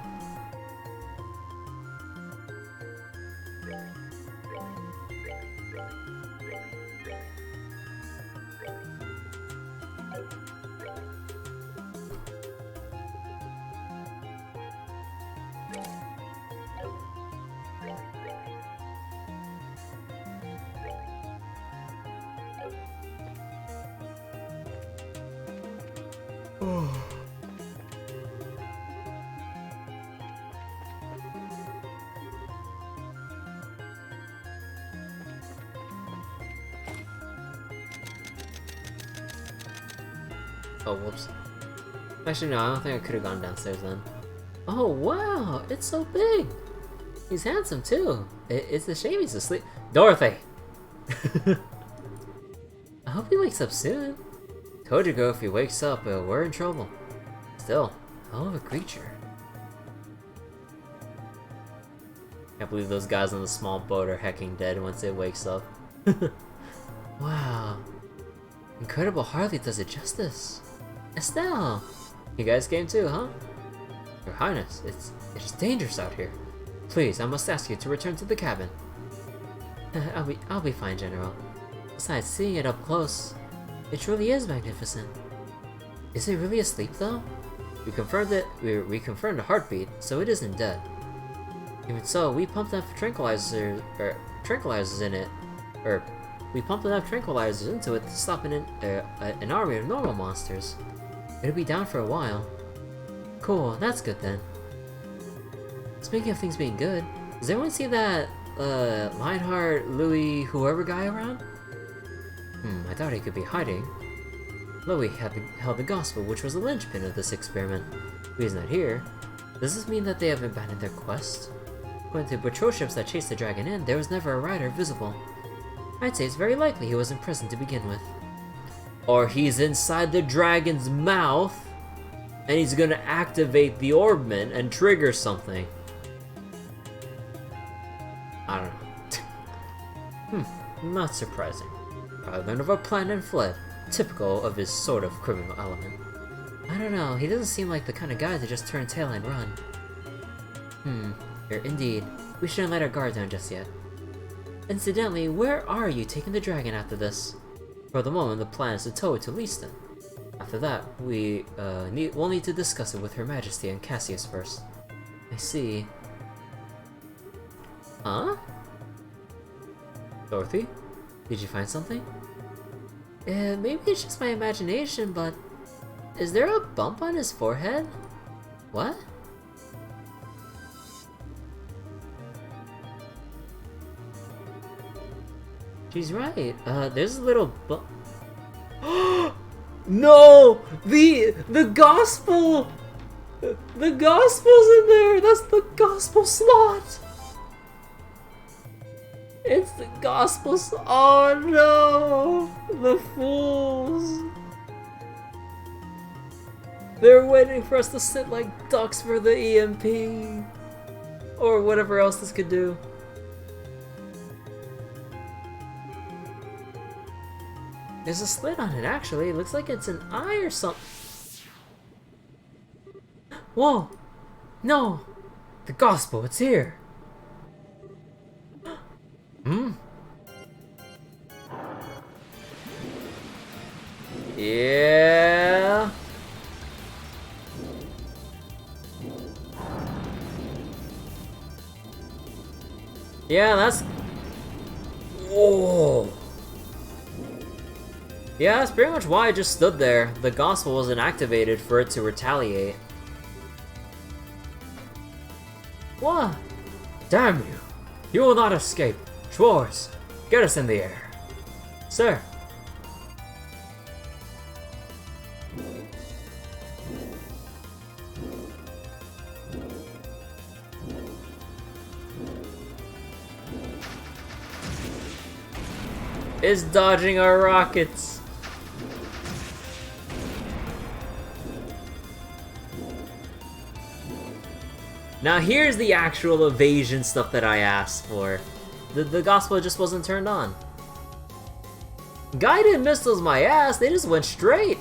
Oh, whoops. Actually, no, I don't think I could have gone downstairs then. Oh, wow! It's so big! He's handsome too. It's a shame he's asleep. Dorothy! I hope he wakes up soon. Told you, girl, if he wakes up, we're in trouble. Still, hell of a creature. Can't believe those guys on the small boat are hecking dead once it wakes up. Wow. Incredible hardly does it justice. Estelle! You guys came too, huh? Your Highness, it is dangerous out here. Please, I must ask you to return to the cabin. I'll be fine, General. Besides, seeing it up close, it truly is magnificent. Is it really asleep though? We confirmed the heartbeat, so it isn't dead. Even so, we pumped enough tranquilizers in it, we pumped enough tranquilizers into it to stop an army of normal monsters. It'll be down for a while. Cool, that's good then. Speaking of things being good, does everyone see that Lionheart, Louis, whoever guy around? I thought he could be hiding. Louis held the gospel, which was the linchpin of this experiment. He's not here. Does this mean that they have abandoned their quest? According to patrol ships that chased the dragon in, there was never a rider visible. I'd say it's very likely he wasn't present to begin with. Or he's inside the dragon's mouth, and he's gonna activate the orbment and trigger something. I don't know. Not surprising. I learned of our plan and fled, typical of his sort of criminal element. I don't know, he doesn't seem like the kind of guy to just turn tail and run. Indeed. We shouldn't let our guard down just yet. Incidentally, where are you taking the dragon after this? For the moment, the plan is to tow it to Leaston. After that, we'll need to discuss it with Her Majesty and Cassius first. I see. Huh? Dorothy? Did you find something? Maybe it's just my imagination, but... Is there a bump on his forehead? What? She's right. There's a little bump. No! The gospel! The gospel's in there! That's the gospel slot! It's the gospel slot! Oh no! The fools! They're waiting for us to sit like ducks for the EMP! Or whatever else this could do. There's a slit on it, actually. It looks like it's an eye or something. Whoa! No! The gospel, it's here! Yeah! Yeah, that's... Whoa! Yeah, that's pretty much why I just stood there. The gospel wasn't activated for it to retaliate. What? Damn you! You will not escape! Schwartz, get us in the air. Sir. Is dodging our rockets. Now here's the actual evasion stuff that I asked for. The gospel just wasn't turned on. Guided missiles my ass, they just went straight.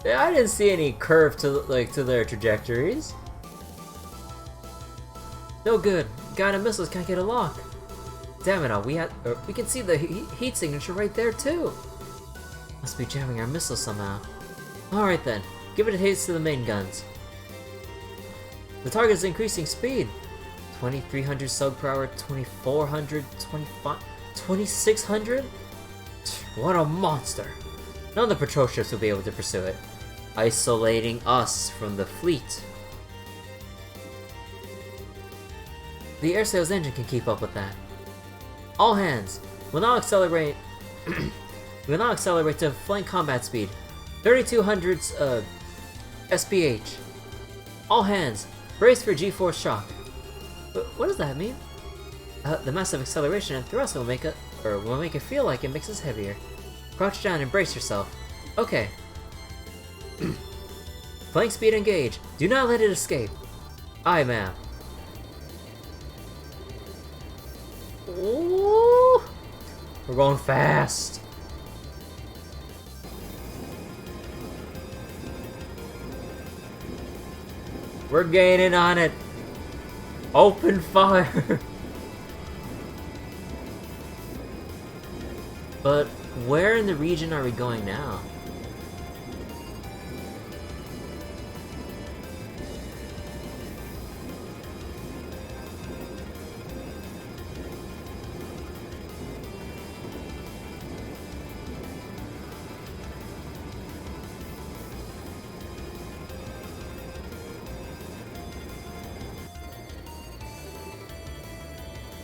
I didn't see any curve to their trajectories. No good. Guided missiles can't get a lock. Damn it! We can see the heat signature right there too. Must be jamming our missiles somehow. All right then, give it a taste to the main guns. The target is increasing speed. 2,300 sub per hour, 2,400, 2,600. What a monster! None of the patrol ships will be able to pursue it, isolating us from the fleet. The air sail's engine can keep up with that. All hands, we'll now accelerate. We'll now accelerate to flank combat speed, 3,200 SPH. All hands, brace for G-force shock. But what does that mean? The massive acceleration and thrust will make it feel like it makes us heavier. Crouch down and brace yourself. Okay. Flank speed engage. Do not let it escape. Aye, ma'am. Ooh, we're going fast. We're gaining on it. Open fire. But where in the region are we going now?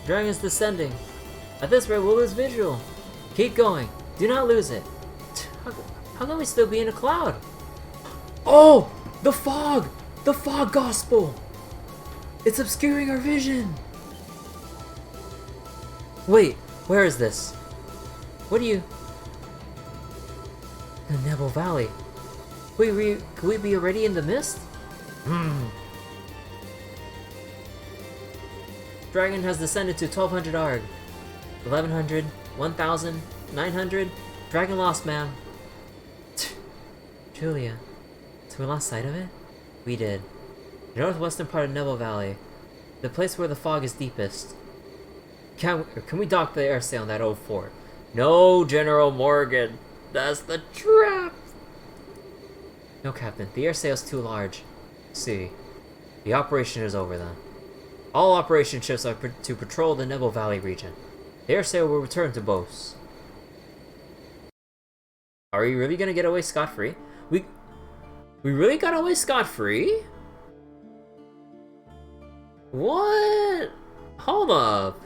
Dragon's descending. At this rate, we'll lose visual. Keep going. Do not lose it. How can we still be in a cloud? Oh! The fog! The fog gospel! It's obscuring our vision! Wait, where is this? What do you... The Nebel Valley. Could we be already in the mist? Dragon has descended to 1200 ARG. 1100, 1000, 900. Dragon lost, ma'am. Julia, so we lost sight of it? We did. The northwestern part of Nebel Valley. The place where the fog is deepest. Can we dock the air sail on that old fort? No, General Morgan. That's the trap! No, Captain. The air sail's too large. See. The operation is over then. All operation ships are to patrol the Nebel Valley region. The air sail will return to Bose. Are we really gonna get away scot-free? We really got away scot-free? What? Hold up.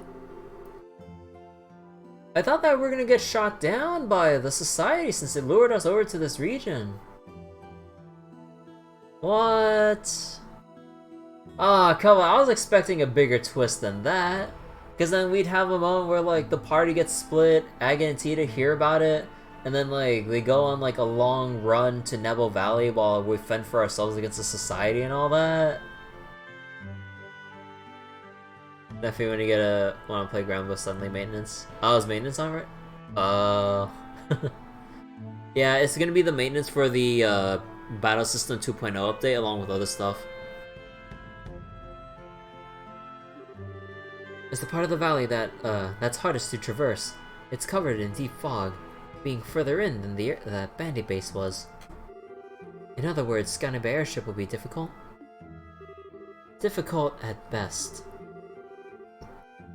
I thought that we were gonna get shot down by the society since it lured us over to this region. What? Ah, come on, I was expecting a bigger twist than that. Because then we'd have a moment where, like, the party gets split, Aga and Tita hear about it, and then, like, they go on, like, a long run to Nebel Valley while we fend for ourselves against the society and all that. Definitely when you wanna play Ground Boost suddenly maintenance. Oh, is maintenance alright? Yeah, it's gonna be the maintenance for the, Battle System 2.0 update along with other stuff. It's the part of the valley that's hardest to traverse. It's covered in deep fog, being further in than that bandit base was. In other words, scanning by airship will be difficult. Difficult at best.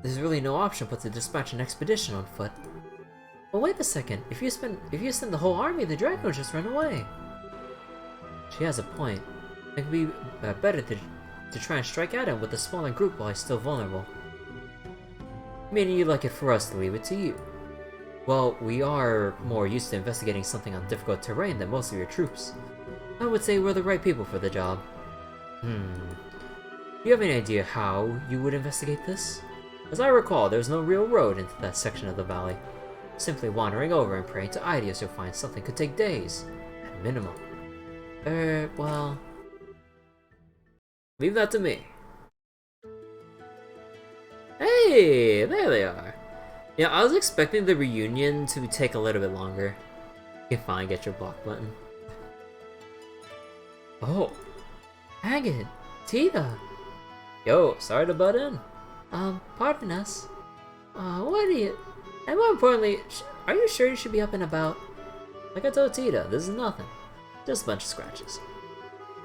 There's really no option but to dispatch an expedition on foot. But wait a second, if you send the whole army, the dragon will just run away. She has a point. It would be better to try and strike at him with a smaller group while he's still vulnerable. Meaning you'd like it for us to leave it to you. Well, we are more used to investigating something on difficult terrain than most of your troops. I would say we're the right people for the job. Do you have any idea how you would investigate this? As I recall, there's no real road into that section of the valley. Simply wandering over and praying to ideas you'll find something could take days, at minimum. Well... leave that to me. Hey, there they are. Yeah, I was expecting the reunion to take a little bit longer. You can finally get your block button. Oh, Agate, Tita. Yo, sorry to butt in. Pardon us. What are you... and more importantly, are you sure you should be up and about? Like I told Tita, this is nothing. Just a bunch of scratches.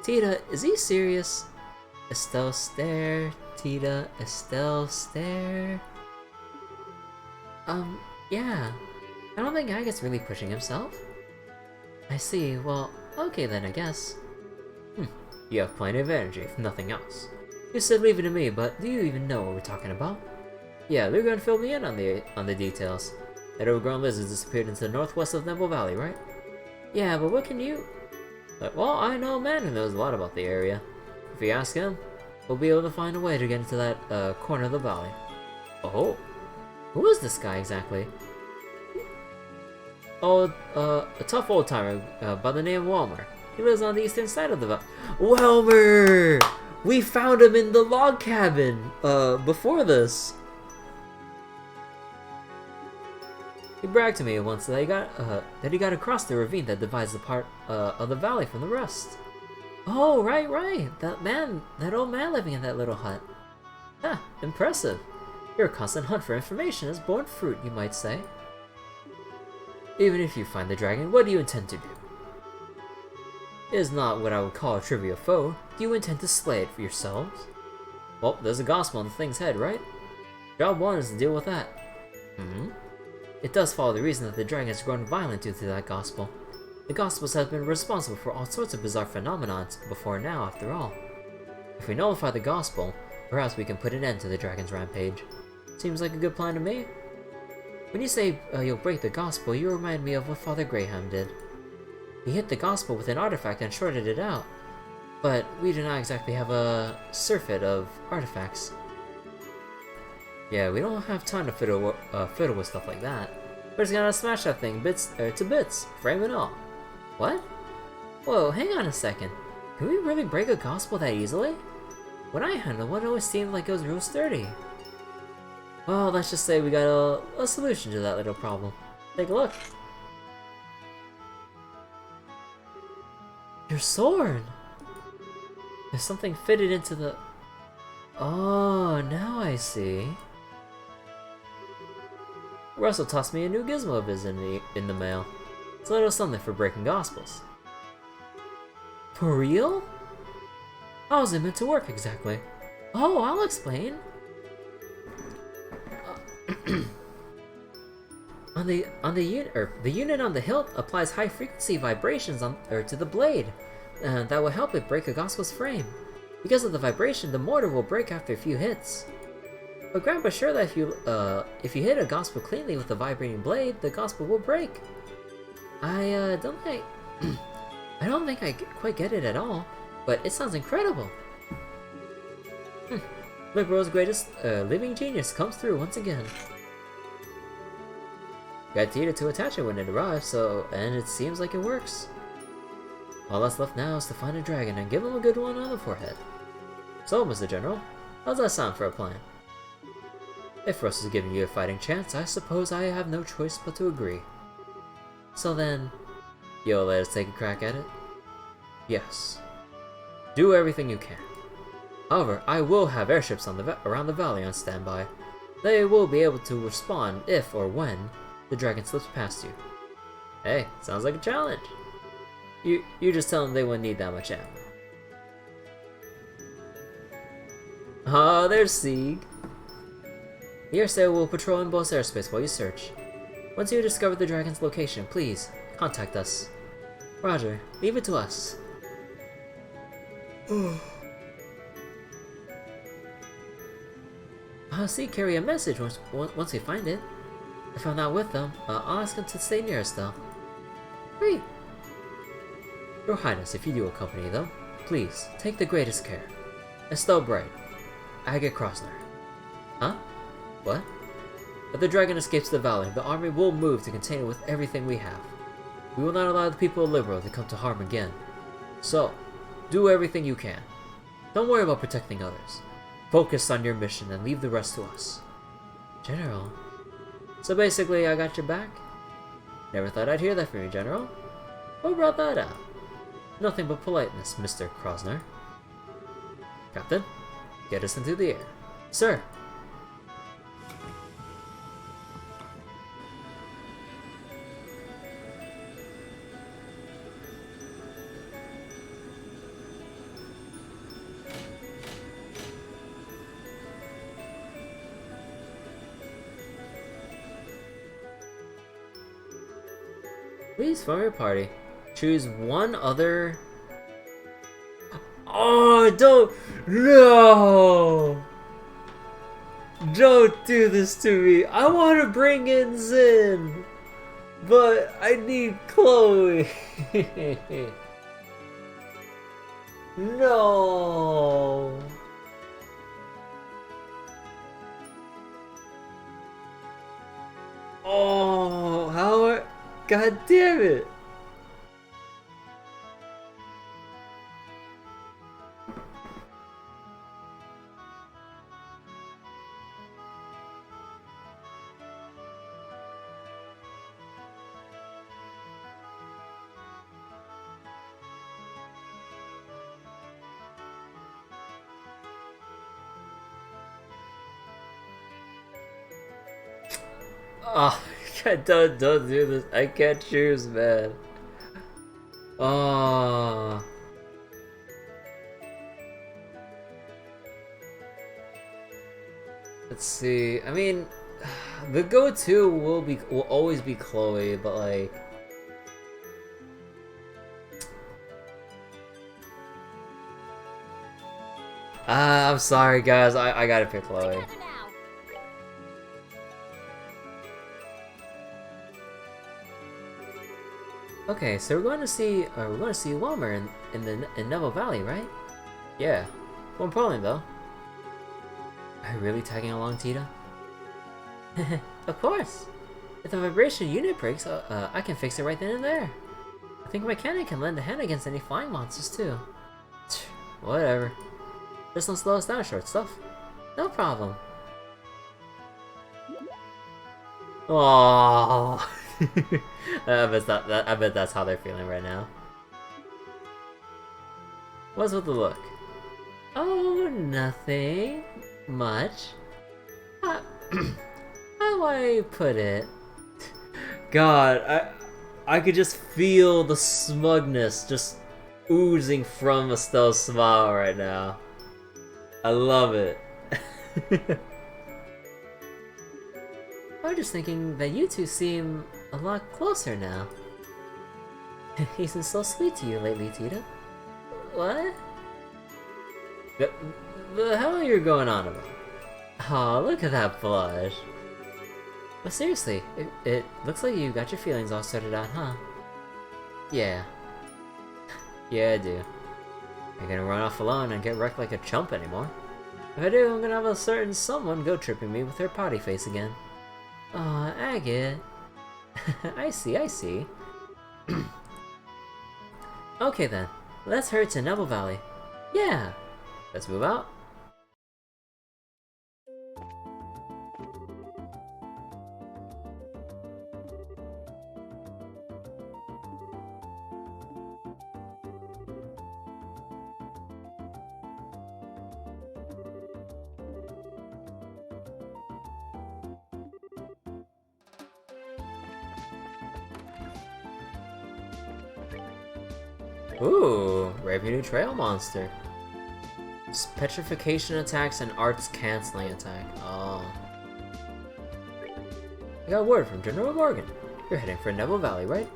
Tita, is he serious? Estelle stare. Tita, Estelle stare. Yeah. I don't think Agate's really pushing himself. I see, well, okay then, I guess. You have plenty of energy, if nothing else. You said leave it to me, but do you even know what we're talking about? Yeah, they're gonna fill me in on the details. That overgrown lizard disappeared into the northwest of Nebel Valley, right? Yeah, but what can you... well, I know a man who knows a lot about the area. If you ask him, we'll be able to find a way to get into that corner of the valley. Oh, who is this guy exactly? Oh, a tough old timer by the name of Walmer. He lives on the eastern side of the valley. Walmer! We found him in the log cabin before this. He bragged to me once that he got across the ravine that divides the part of the valley from the rest. Oh, right. That old man living in that little hut. Ah, impressive. Your constant hunt for information has borne fruit, you might say. Even if you find the dragon, what do you intend to do? It is not what I would call a trivial foe. Do you intend to slay it for yourselves? Well, there's a gospel on the thing's head, right? Job 1 is to deal with that. It does follow the reason that the dragon has grown violent due to that gospel. The gospels have been responsible for all sorts of bizarre phenomena before now, after all. If we nullify the gospel, perhaps we can put an end to the dragon's rampage. Seems like a good plan to me. When you say you'll break the gospel, you remind me of what Father Graham did. He hit the gospel with an artifact and shorted it out. But we do not exactly have a surfeit of artifacts. Yeah, we don't have time to fiddle with stuff like that. We're just gonna smash that thing to bits, frame and all. What? Whoa, hang on a second. Can we really break a gospel that easily? When I handled one, it always seemed like it was real sturdy. Well, let's just say we got a solution to that little problem. Take a look. Your sword! There's something fitted into the... Oh, now I see. Russell tossed me a new gizmo of his in the mail. It's a little something for breaking gospels. For real? How is it meant to work exactly? Oh, I'll explain. The unit on the hilt applies high frequency vibrations to the blade that will help it break a gospel's frame. Because of the vibration, the mortar will break after a few hits. But Grandpa's sure that if you hit a gospel cleanly with a vibrating blade, the gospel will break. I don't think I quite get it at all, but it sounds incredible. Liberal's greatest living genius comes through once again. Got Tita to attach it when it arrives, and it seems like it works. All that's left now is to find a dragon and give him a good one on the forehead. So, Mr. General, how's that sound for a plan? If Russ is giving you a fighting chance, I suppose I have no choice but to agree. So then, you'll let us take a crack at it? Yes. Do everything you can. However, I will have airships around the valley on standby. They will be able to respond if or when the dragon slips past you. Hey, sounds like a challenge. You just tell them they wouldn't need that much ammo. Ah, there's Sieg. The airsail will patrol in Boss airspace while you search. Once you discover the dragon's location, please contact us. Roger, leave it to us. I'll see carry a message once we find it. If I'm not with them, I'll ask them to stay near us though. Great. Your Highness, if you do accompany them, please take the greatest care. Estelle Bright, Agate Krosner. Huh? What? If the dragon escapes the valley, the army will move to contain it with everything we have. We will not allow the people of Liberal to come to harm again. So, do everything you can. Don't worry about protecting others. Focus on your mission and leave the rest to us. General. So basically, I got your back? Never thought I'd hear that from you, General. What brought that out? Nothing but politeness, Mr. Krosner. Captain, get us into the air. Sir! Please form your party. Choose one other... Oh, don't... No! Don't do this to me. I want to bring in Zin. But I need Chloe. No. Oh, how? God damn it! Oh, don't do this. I can't choose, man. Oh. Let's see. I mean, the go-to will always be Chloe, but like, I'm sorry, guys. I gotta pick Chloe. Okay, so we're going to see Wilmer in Neville Valley, right? Yeah. More importantly, though, are you really tagging along, Tita? Of course. If the vibration unit breaks, I can fix it right then and there. I think a mechanic can lend a hand against any flying monsters too. Whatever. Just don't slow us down, short stuff. No problem. Aww. I bet that's how they're feeling right now. What's with the look? Oh, nothing much. How do I put it? God, I could just feel the smugness just oozing from Estelle's smile right now. I love it. I was just thinking that you two seem a lot closer now. He's been so sweet to you lately, Tita. What? The hell are you going on about? Oh, look at that blush. But seriously, it looks like you got your feelings all sorted out, huh? Yeah. Yeah, I do. I'm gonna run off alone and get wrecked like a chump anymore. If I do, I'm gonna have a certain someone go tripping me with her potty face again. Aw, Agate. I see, I see. Okay then, let's hurry to Neville Valley. Yeah! Let's move out. Ooh, Revenue Trail Monster. Petrification attacks and arts canceling attack. Oh. I got word from General Morgan. You're heading for Neville Valley, right?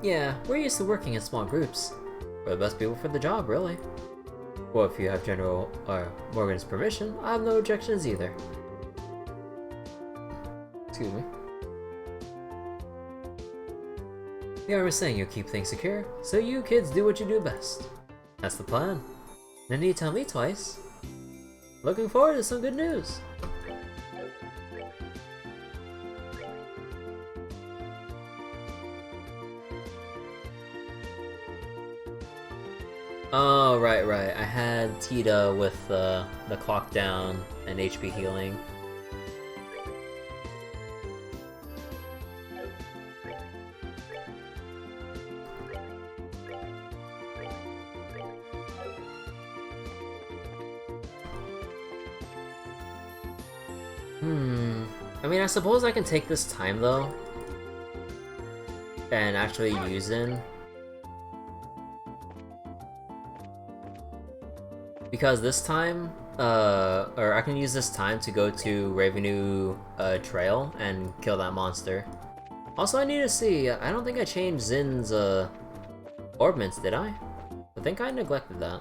Yeah, we're used to working in small groups. We're the best people for the job, really. Well, if you have General Morgan's permission, I have no objections either. Excuse me. The armor's saying you'll keep things secure, so you kids do what you do best. That's the plan. No need to tell me twice. Looking forward to some good news. Oh, right. I had Tita with the clock down and HP healing. I mean, I suppose I can take this time, though, and actually use in. Because this time, or I can use this time to go to Revenue Trail and kill that monster. Also, I need to see, I don't think I changed Zin's orbments, did I? I think I neglected that.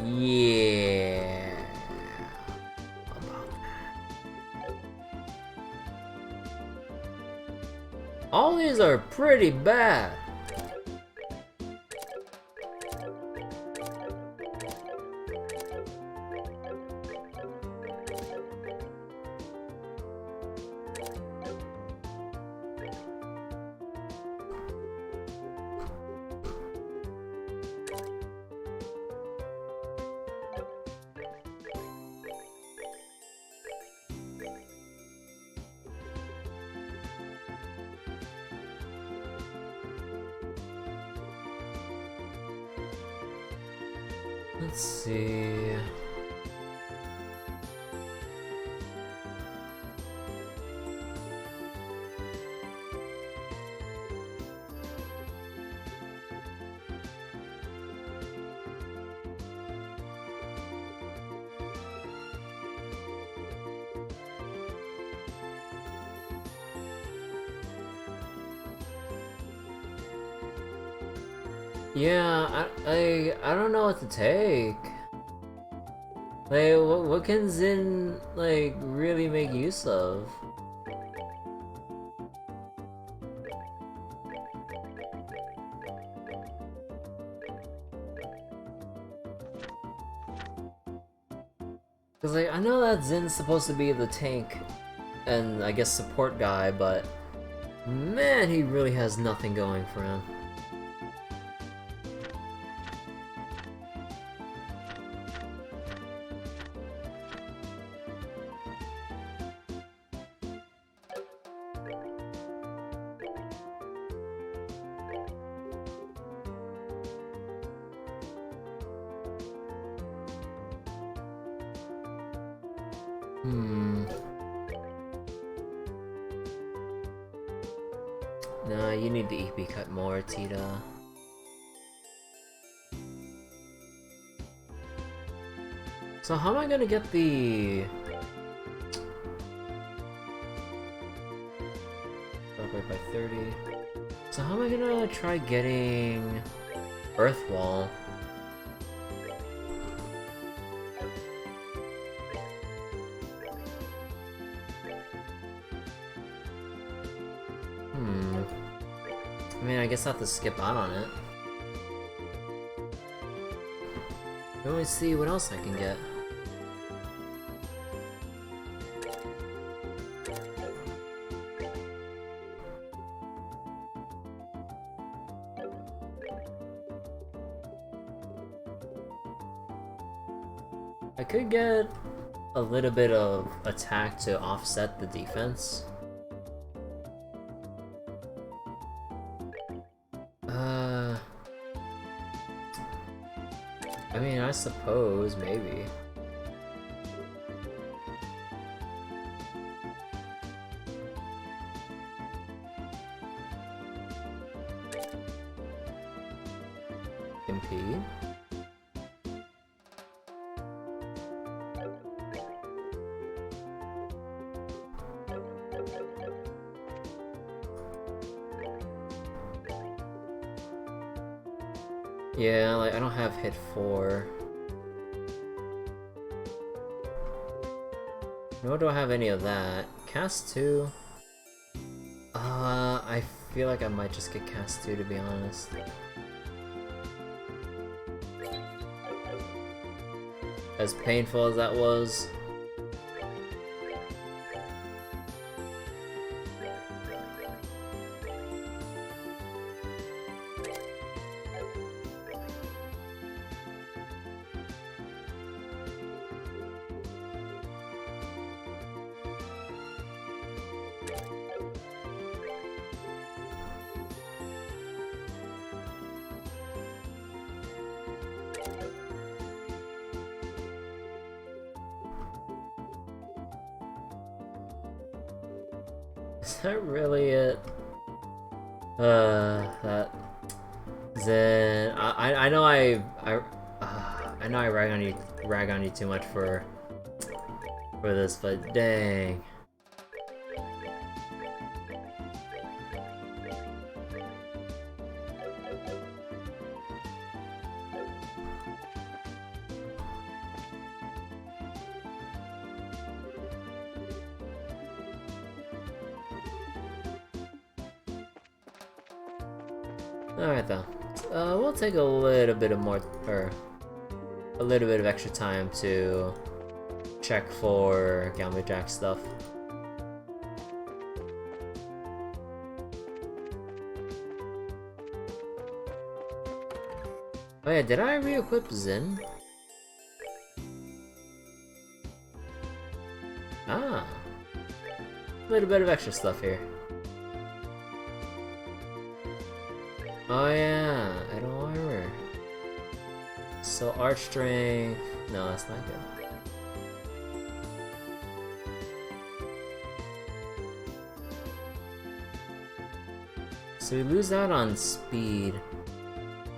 Yeah. All these are pretty bad. Let's see. Yeah, I don't know what to take. Like, what can Zin, like, really make use of? Cause, like, I know that Zin's supposed to be the tank and, I guess, support guy, but man, he really has nothing going for him. No, you need the EP cut more, Tita. So how am I gonna get the... Upgrade by 30. So how am I gonna try getting... Earth Wall? I mean, I guess I have to skip out on it. Let me see what else I can get. I could get a little bit of attack to offset the defense. I mean, I suppose, maybe. Impede? Yeah, like, I don't have hit 4. Nor do I have any of that. Cast 2? I feel like I might just get Cast 2, to be honest. As painful as that was. Is that really it? That Zen. I know I know I rag on you too much for this, but dang. Alright then. We'll take a little bit of a little bit of extra time to check for Galmajack stuff. Oh yeah, did I re-equip Zin? Ah. A little bit of extra stuff here. Oh yeah, Idle Armor. so arch strength. No, that's not good. So we lose out on speed.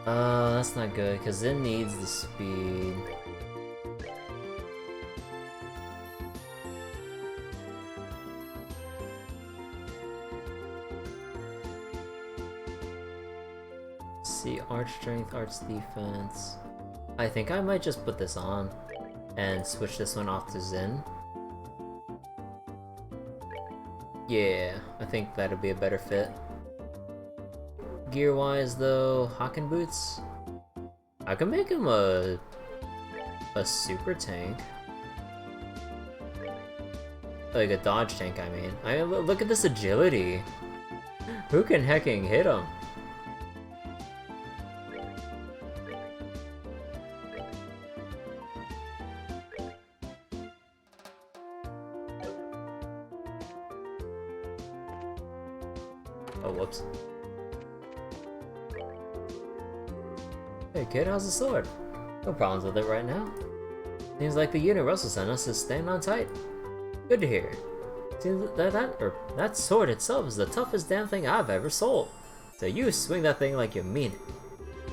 That's not good, because it needs the speed. See, arch strength, arch defense. I think I might just put this on and switch this one off to Zen. Yeah, I think that'll be a better fit. Gear-wise though, Haken boots. I can make him a super tank. Like a dodge tank, I mean. Look at this agility. Who can hecking hit him? Oh, whoops. Hey kid, how's the sword? No problems with it right now. Seems like the unit Russell sent us is staying on tight. Good to hear. Seems that sword itself is the toughest damn thing I've ever sold. So you swing that thing like you mean it.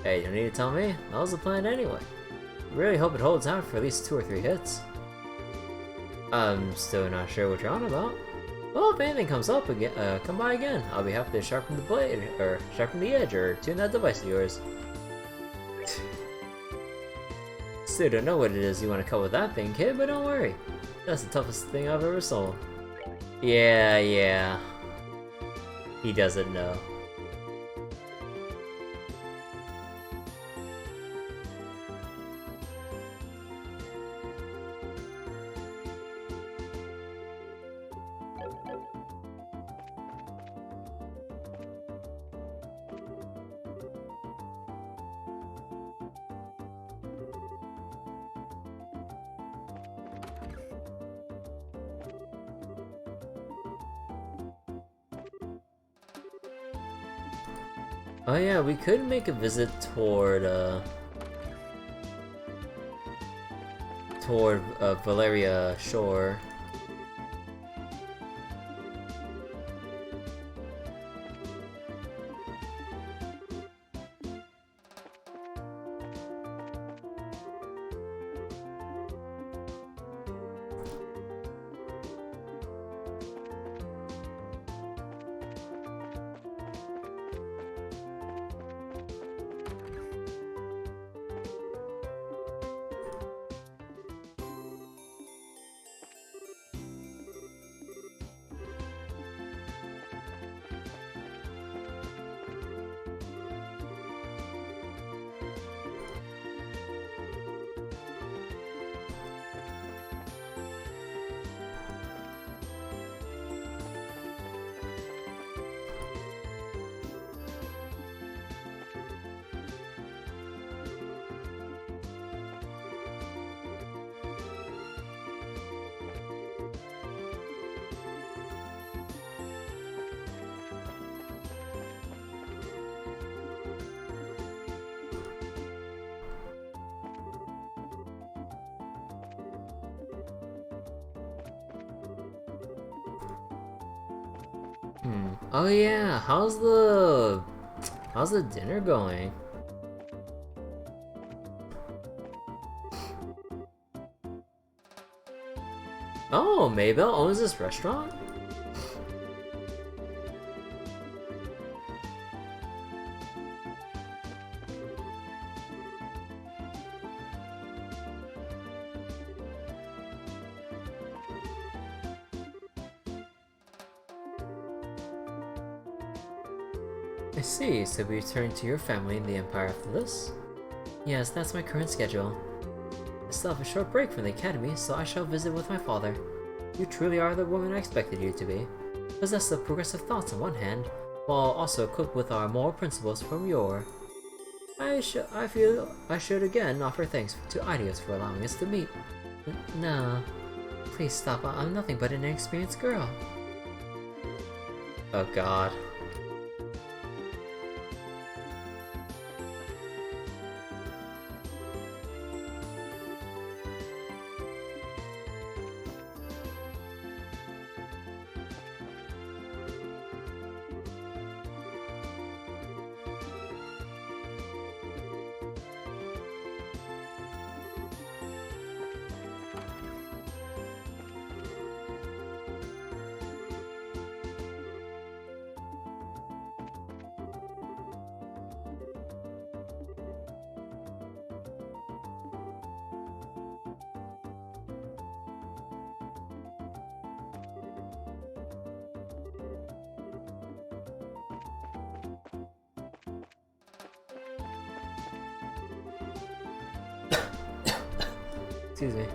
Hey, you don't need to tell me. That was the plan anyway. Really hope it holds out for at least 2 or 3 hits. I'm still not sure what you're on about. Well, if anything comes up again, come by again. I'll be happy to sharpen the blade, or sharpen the edge, or tune that device of yours. Still don't know what it is you want to cut with that thing, kid, but don't worry. That's the toughest thing I've ever sold. Yeah. He doesn't know. Oh yeah, we could make a visit toward Valeria Shore. Oh yeah, how's the dinner going? Oh, Maybell owns this restaurant? I see, so we return to your family in the Empire after this? Yes, that's my current schedule. I still have a short break from the academy, so I shall visit with my father. You truly are the woman I expected you to be. Possessed of progressive thoughts on one hand, while also equipped with our moral principles from your... I feel I should again offer thanks to Ideas for allowing us to meet. No. Please stop, I'm nothing but an inexperienced girl. Oh god. Excuse me.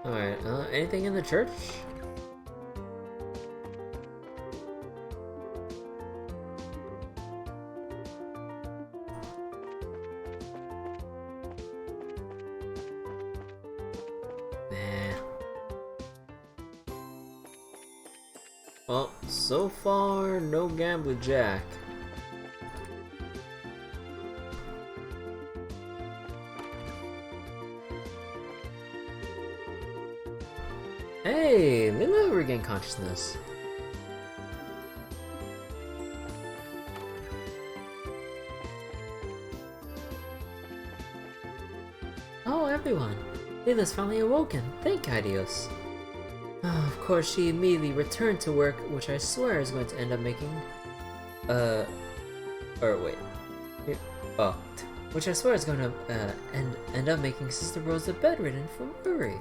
Alright, anything in the church? Well, so far, no Gambler Jack. Hey, Lila regained consciousness. Oh, everyone! Lila's finally awoken. Thank Idios. Of course, she immediately returned to work, which I swear is going to end up making... or wait. Oh. Which I swear is going to end up making Sister Rosa bedridden from worry.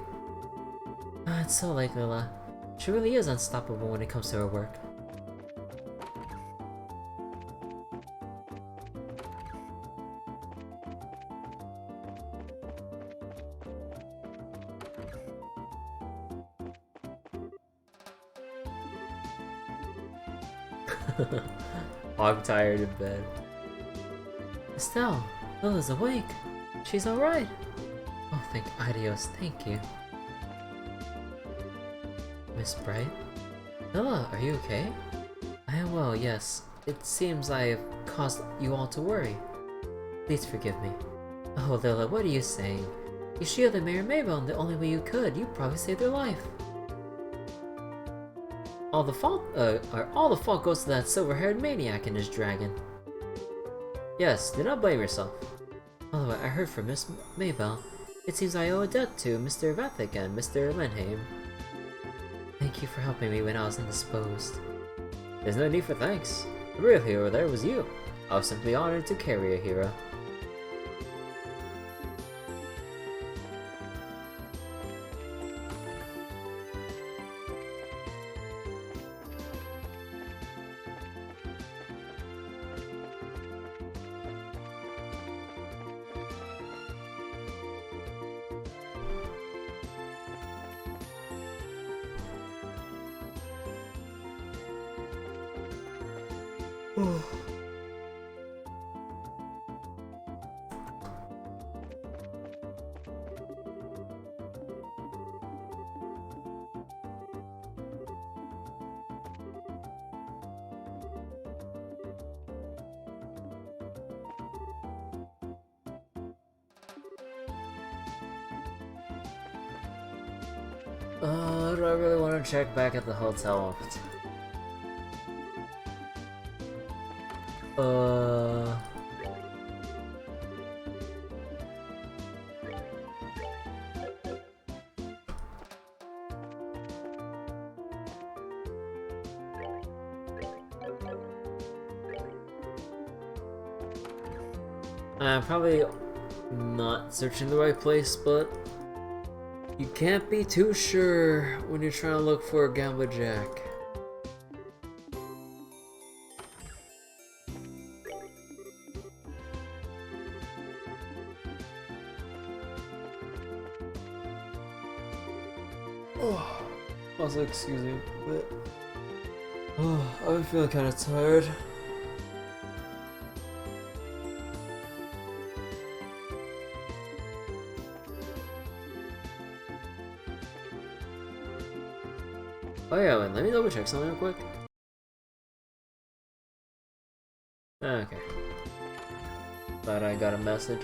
It's so like Lila. She really is unstoppable when it comes to her work. Hog tired in bed. Estelle, Lila's awake. She's alright. Oh, thank Idios, thank you. Miss Bright? Lila, are you okay? I am well, yes. It seems I have caused you all to worry. Please forgive me. Oh, Lila, what are you saying? You shielded Mayor Mabel in the only way you could. You probably saved her life. All the fault goes to that silver-haired maniac and his dragon. Yes, do not blame yourself. Although I heard from Miss Mabel, it seems I owe a debt to Mr. Vathick and Mr. Lenheim. Thank you for helping me when I was indisposed. There's no need for thanks. The real hero there was you. I was simply honored to carry a hero. Do I really want to check back at the hotel? I'm probably not searching the right place, but you can't be too sure when you're trying to look for a Gambler Jack. Oh, also excuse me, but I'm feeling kind of tired. Oh yeah, wait, let me double check something real quick. Okay. Thought I got a message.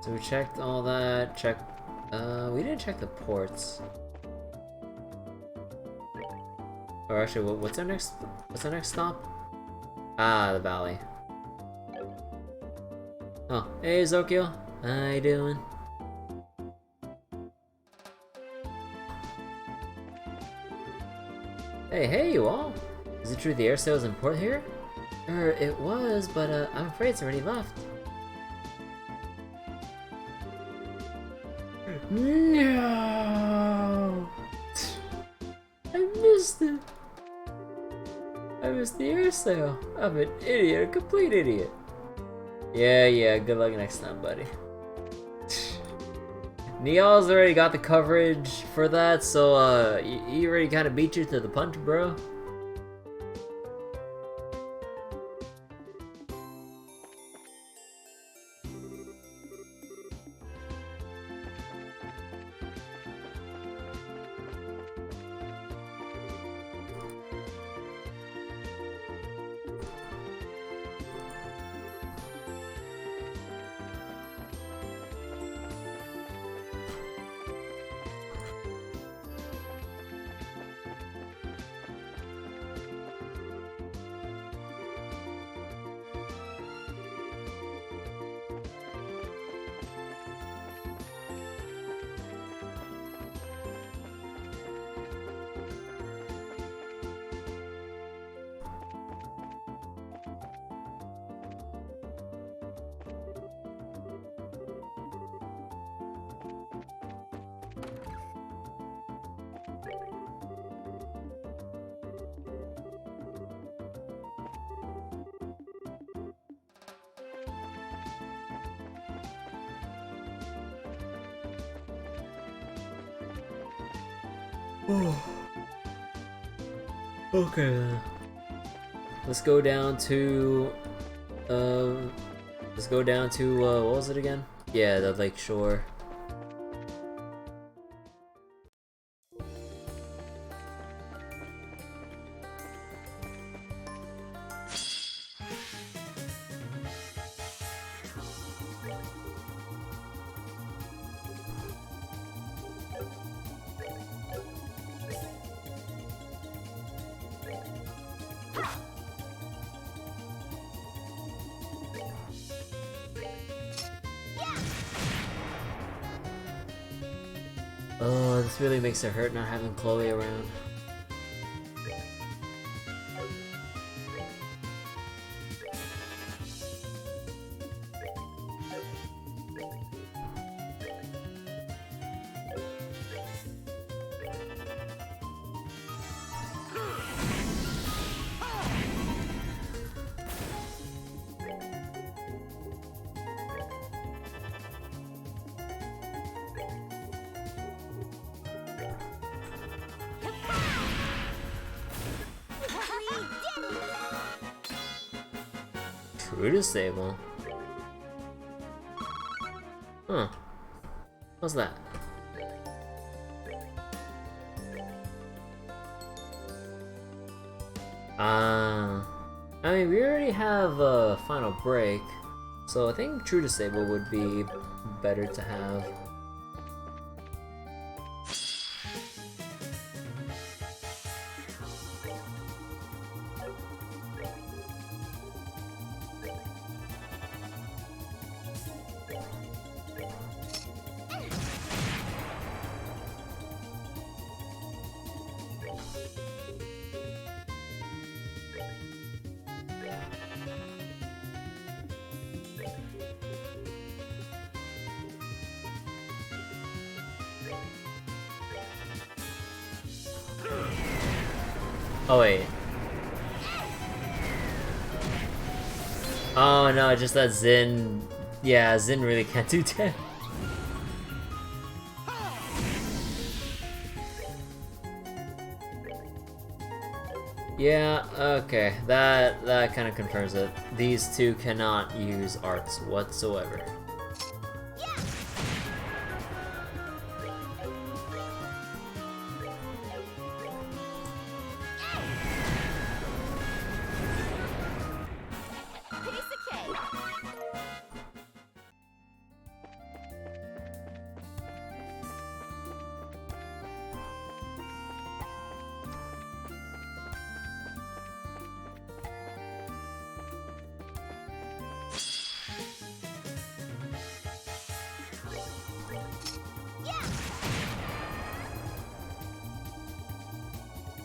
So we checked all that, we didn't check the ports. Or actually, what's our next stop? Ah, the valley. Oh, hey Zokyo. How you doing? Hey you all! Is it true the air sales import here? It was, but I'm afraid it's already left. No! I missed it! I missed the air sale. I'm an idiot, a complete idiot. Yeah, good luck next time, buddy. Niall's already got the coverage for that, so he already kind of beat you to the punch, bro. Okay then. Let's go down to what was it again? Yeah, the lake shore. Oh, this really makes it hurt not having Chloe around. True disable. Huh. What's that? I mean, we already have a final break, so I think true disable would be better to have. Oh wait. Oh no, just that Zin. Yeah, Zin really can't do damage. Yeah, okay. That kind of confirms it. These two cannot use arts whatsoever.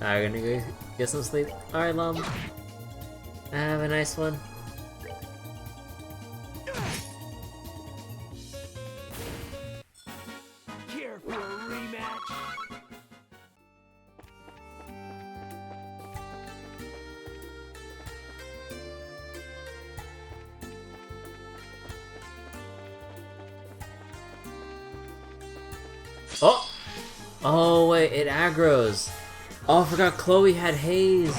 Alright, gonna go get some sleep. Alright, Lum. Have a nice one. Care for a rematch? Oh! Oh wait, it aggroes. Oh, I forgot Chloe had haze.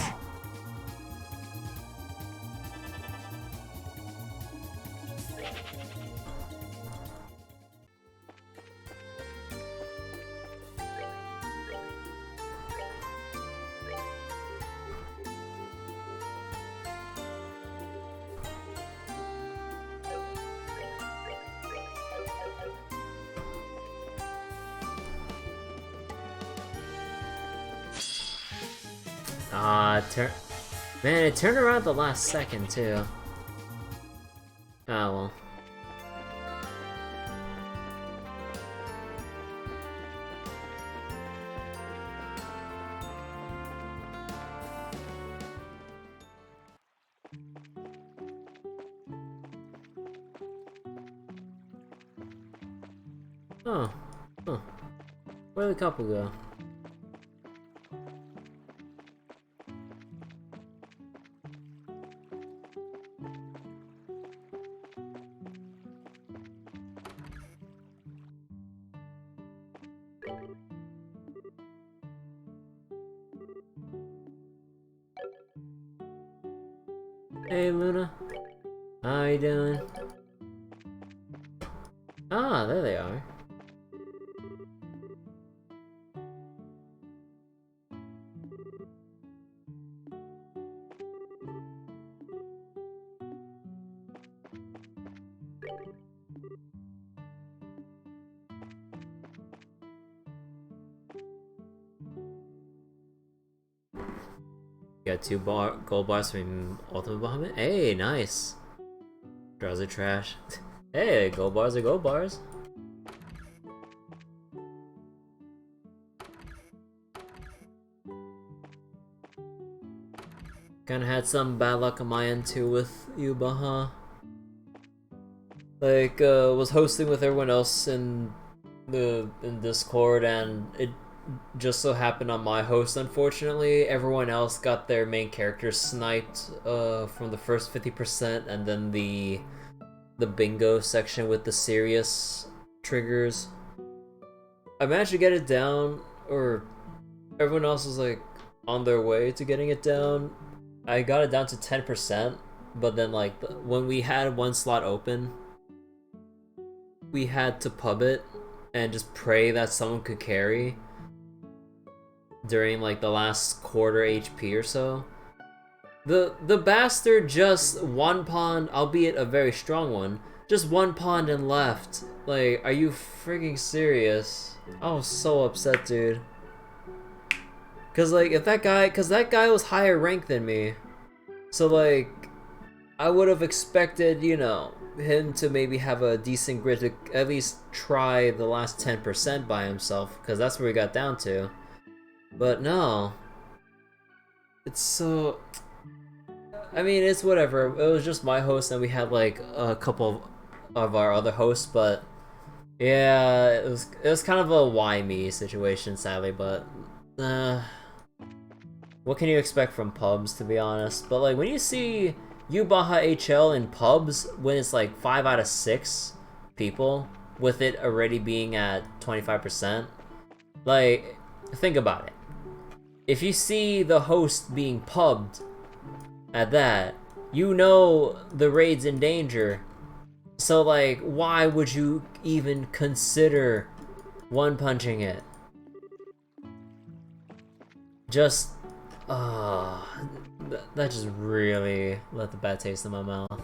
Man, it turned around the last second, too. Oh, well. Oh. Huh. Where'd the couple go? Hey, Luna. How you doing? Ah, there they are. Got 2 gold bars from Ultimate Bahamut. Hey, nice. Drowsy trash. Hey, gold bars are gold bars. Kinda had some bad luck on my end too with Yubaha. Like, was hosting with everyone else in Discord, and it just so happened on my host, unfortunately, everyone else got their main characters sniped from the first 50%, and then the bingo section with the serious triggers. I managed to get it down, or everyone else was like on their way to getting it down. I got it down to 10%, but then like when we had one slot open, we had to pub it and just pray that someone could carry during like the last quarter HP or so. The bastard just one pawned, albeit a very strong one, just one pawned and left. Like, are you freaking serious? I was so upset, dude. Cause like if that guy was higher ranked than me, so like I would have expected, you know, him to maybe have a decent grid to at least try the last 10% by himself, because that's where he got down to. But no. It's so... I mean, it's whatever. It was just my host, and we had like a couple of our other hosts, but yeah, it was kind of a why me situation, sadly, but what can you expect from pubs, to be honest? But like when you see Yubaha HL in pubs when it's like 5 out of 6 people with it already being at 25%, like think about it. If you see the host being pubbed at that, you know the raid's in danger. So like, why would you even consider one-punching it? Just, that just really left a bad taste in my mouth.